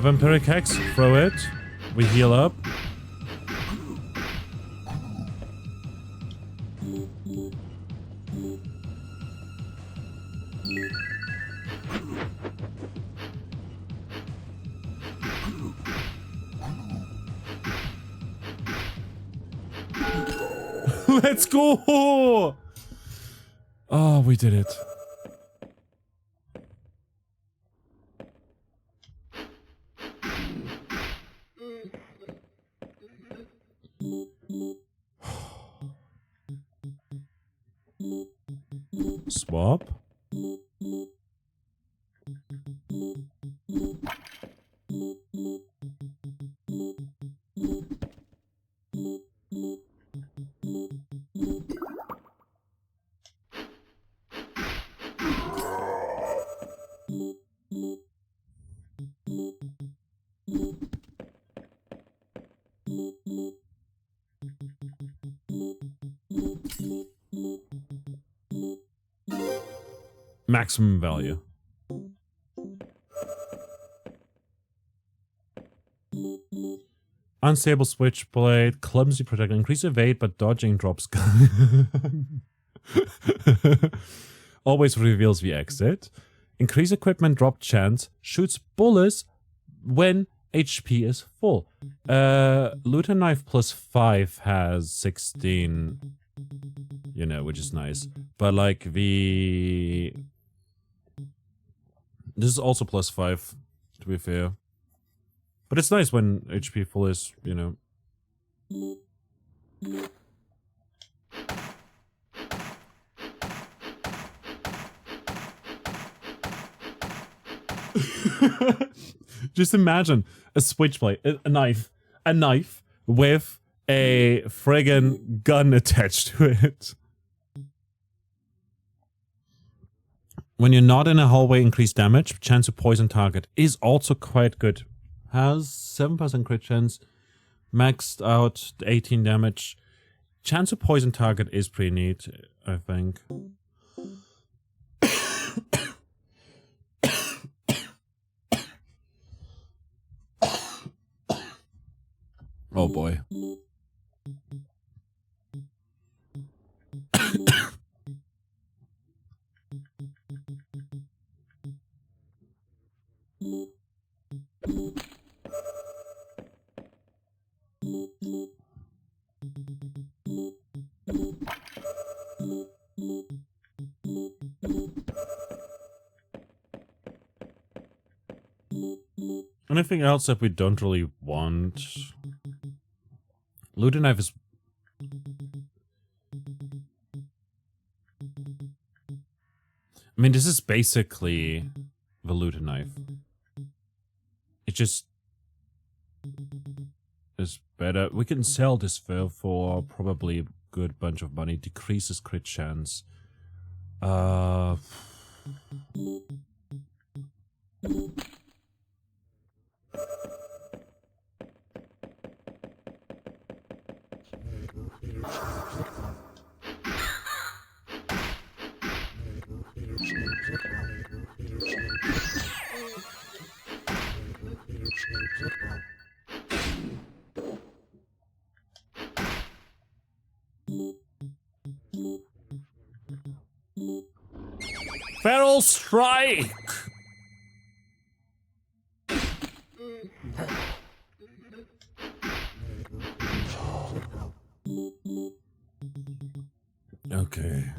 Vampiric Hex, throw it. We heal up. Let's go! Oh, we did it. Swap. Maximum value. Unstable switchblade, clumsy protect, increase evade, but dodging drops gun. Always reveals the exit. Increase equipment drop chance, shoots bullets when HP is full. Looter knife plus 5 has 16, you know, which is nice. But like the... This is also plus 5, to be fair. But it's nice when HP full is, you know. Just imagine a switchblade, a knife with a friggin' gun attached to it. When you're not in a hallway, increased damage. Chance to poison target is also quite good. Has 7% crit chance. Maxed out 18 damage. Chance to poison target is pretty neat, I think. Oh boy. Anything else that we don't really want? Looter knife is... I mean, this is basically the looter knife. It just is better. We can sell this for probably a good bunch of money. Decreases crit chance. Feral strike! Okay.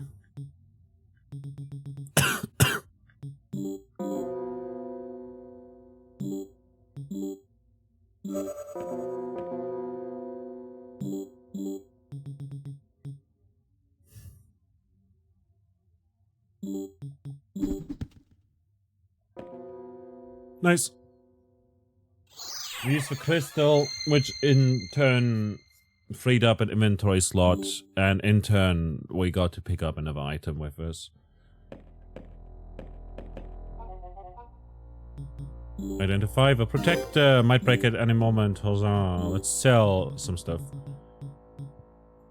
Nice. We used the crystal, which in turn freed up an inventory slot, and in turn we got to pick up another item with us. Identify the protector. Might break at any moment. Huzzah. Let's sell some stuff.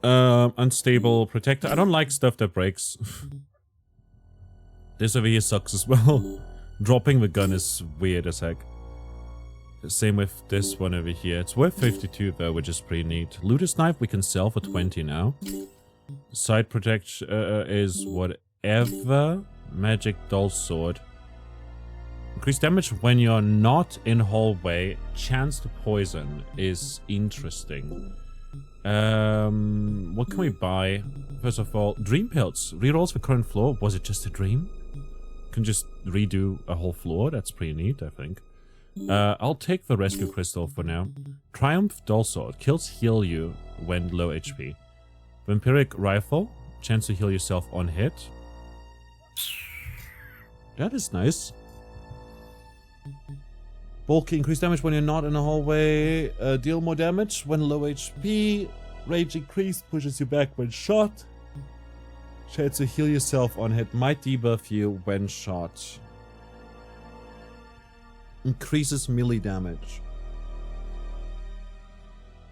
Unstable protector. I don't like stuff that breaks. This over here sucks as well. Dropping the gun is weird as heck. Same with this one over here. It's worth 52 though, which is pretty neat. Looter's knife we can sell for 20 now. Side protect is whatever. Magic dull sword. Increased damage when you're not in hallway. Chance to poison is interesting. What can we buy? First of all, dream pills. Rerolls the current floor. Was it just a dream? Can just redo a whole floor. That's pretty neat, I think. I'll take the rescue crystal for now. Triumph Dull Sword. Kills heal you when low HP. Vampiric Rifle. Chance to heal yourself on hit. That is nice. Bulky. Increase damage when you're not in a hallway. Deal more damage when low HP. Rage increase. Pushes you back when shot. Chance to heal yourself on hit. Might debuff you when shot. Increases melee damage.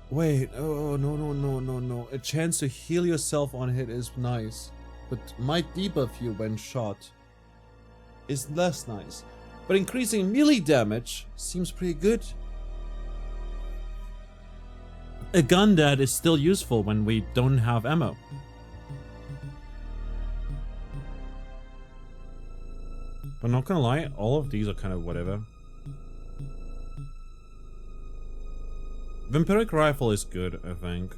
Wait, oh no. A chance to heal yourself on hit is nice, but might debuff you when shot is less nice. But increasing melee damage seems pretty good. A gun that is still useful when we don't have ammo. But not gonna lie, all of these are kind of whatever. Vampiric Rifle is good, I think.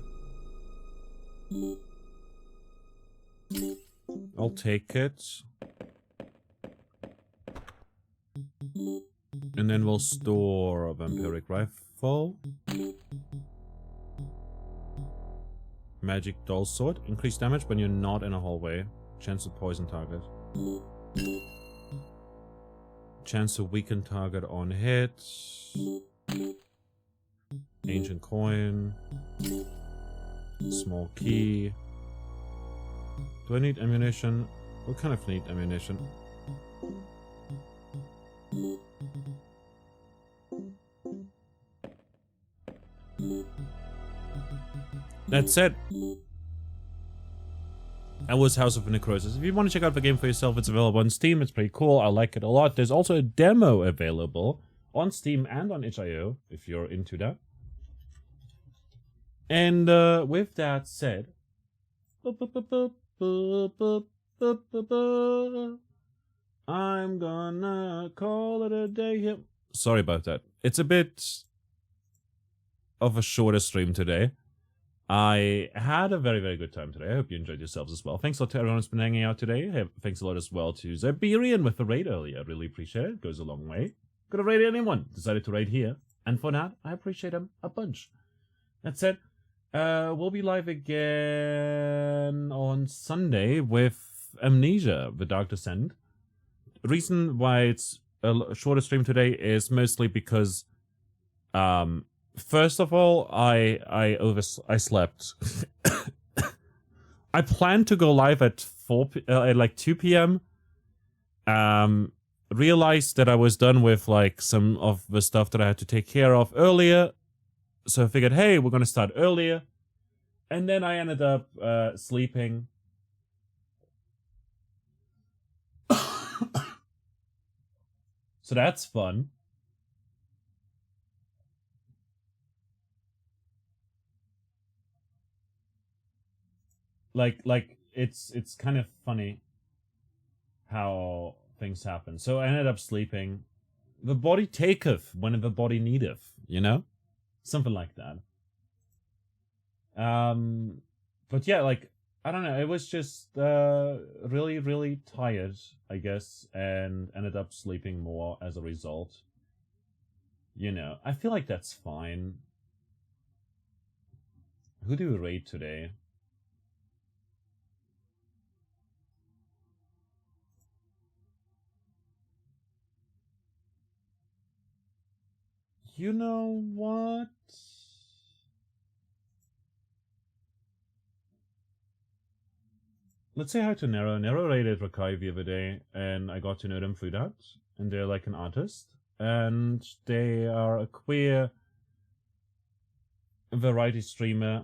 I'll take it. And then we'll store a Vampiric Rifle. Magic Dull Sword. Increase damage when you're not in a hallway. Chance to poison target. Chance to weaken target on hit. Ancient Coin. Small Key. Do I need ammunition? What kind of need ammunition? That's it. That was House of Necrosis. If you want to check out the game for yourself, it's available on Steam. It's pretty cool. I like it a lot. There's also a demo available on Steam and on itch.io if you're into that. And with that said, I'm gonna call it a day here. Sorry about that. It's a bit of a shorter stream today. I had a very, very good time today. I hope you enjoyed yourselves as well. Thanks a lot to everyone who's been hanging out today. Hey, thanks a lot as well to Ziberian with the raid earlier. I really appreciate it. It goes a long way. Could have raided anyone. Decided to raid here. And for that, I appreciate him a bunch. That said, we'll be live again on Sunday with Amnesia, The Dark Descent. The reason why it's a shorter stream today is mostly because, first of all, I slept. I planned to go live at at like 2 p.m. Realized that I was done with like some of the stuff that I had to take care of earlier, so I figured, hey, we're gonna start earlier, and then I ended up sleeping. So that's fun. Like it's kind of funny how things happen. So I ended up sleeping. The body taketh when the body needeth, you know? Something like that. But yeah, like, I don't know, it was just really, really tired, I guess, and ended up sleeping more as a result. You know, I feel like that's fine. Who do we raid today? You know what? Let's say hi to Nero. Nero raided Rakai the other day, and I got to know them through that. And they're like an artist. And they are a queer variety streamer.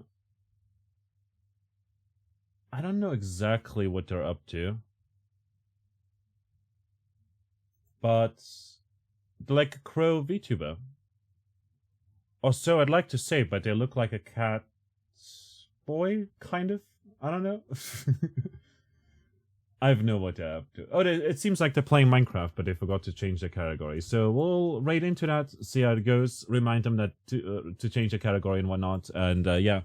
I don't know exactly what they're up to. But they're like a crow VTuber. Or so I'd like to say, but they look like a cat boy, kind of. I don't know. I have no idea what they're up to. Oh, it seems like they're playing Minecraft, but they forgot to change their category. So we'll raid into that, see how it goes, remind them that to change the category and whatnot, and yeah.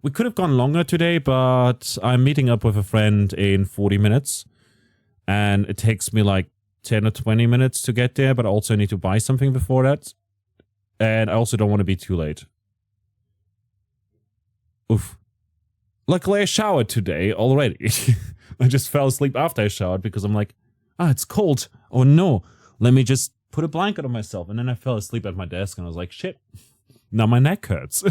We could have gone longer today, but I'm meeting up with a friend in 40 minutes. And it takes me like 10 or 20 minutes to get there, but I also need to buy something before that. And I also don't want to be too late. Oof. Luckily, I showered today already. I just fell asleep after I showered because I'm like, it's cold. Oh no, let me just put a blanket on myself. And then I fell asleep at my desk and I was like, shit, now my neck hurts.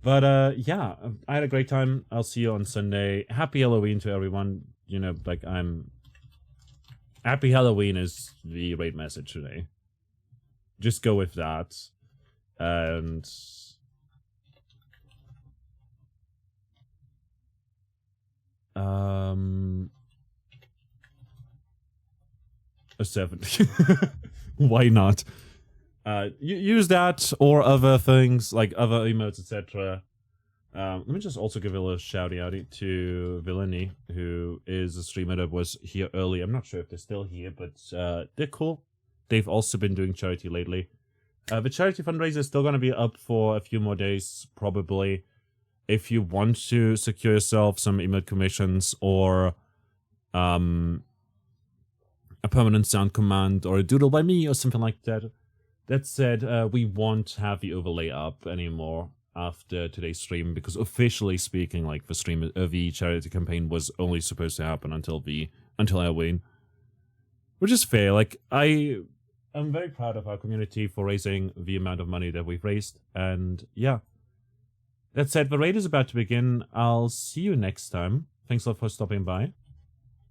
But yeah, I had a great time. I'll see you on Sunday. Happy Halloween to everyone. You know, like Happy Halloween is the raid message today. Just go with that. And a 7. Why not? Use that or other things like other emotes, etc. Let me just also give a little shouty out to Villainy, who is a streamer that was here early. I'm not sure if they're still here, but they're cool. They've also been doing charity lately. The charity fundraiser is still going to be up for a few more days, probably. If you want to secure yourself some emote commissions or a permanent sound command or a doodle by me or something like that. That said, we won't have the overlay up anymore after today's stream because officially speaking, like the charity campaign was only supposed to happen until Halloween, which is fair. Like I'm very proud of our community for raising the amount of money that we've raised, and yeah. That said, the raid is about to begin. I'll see you next time. Thanks a lot for stopping by,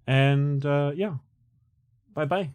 and yeah, bye bye.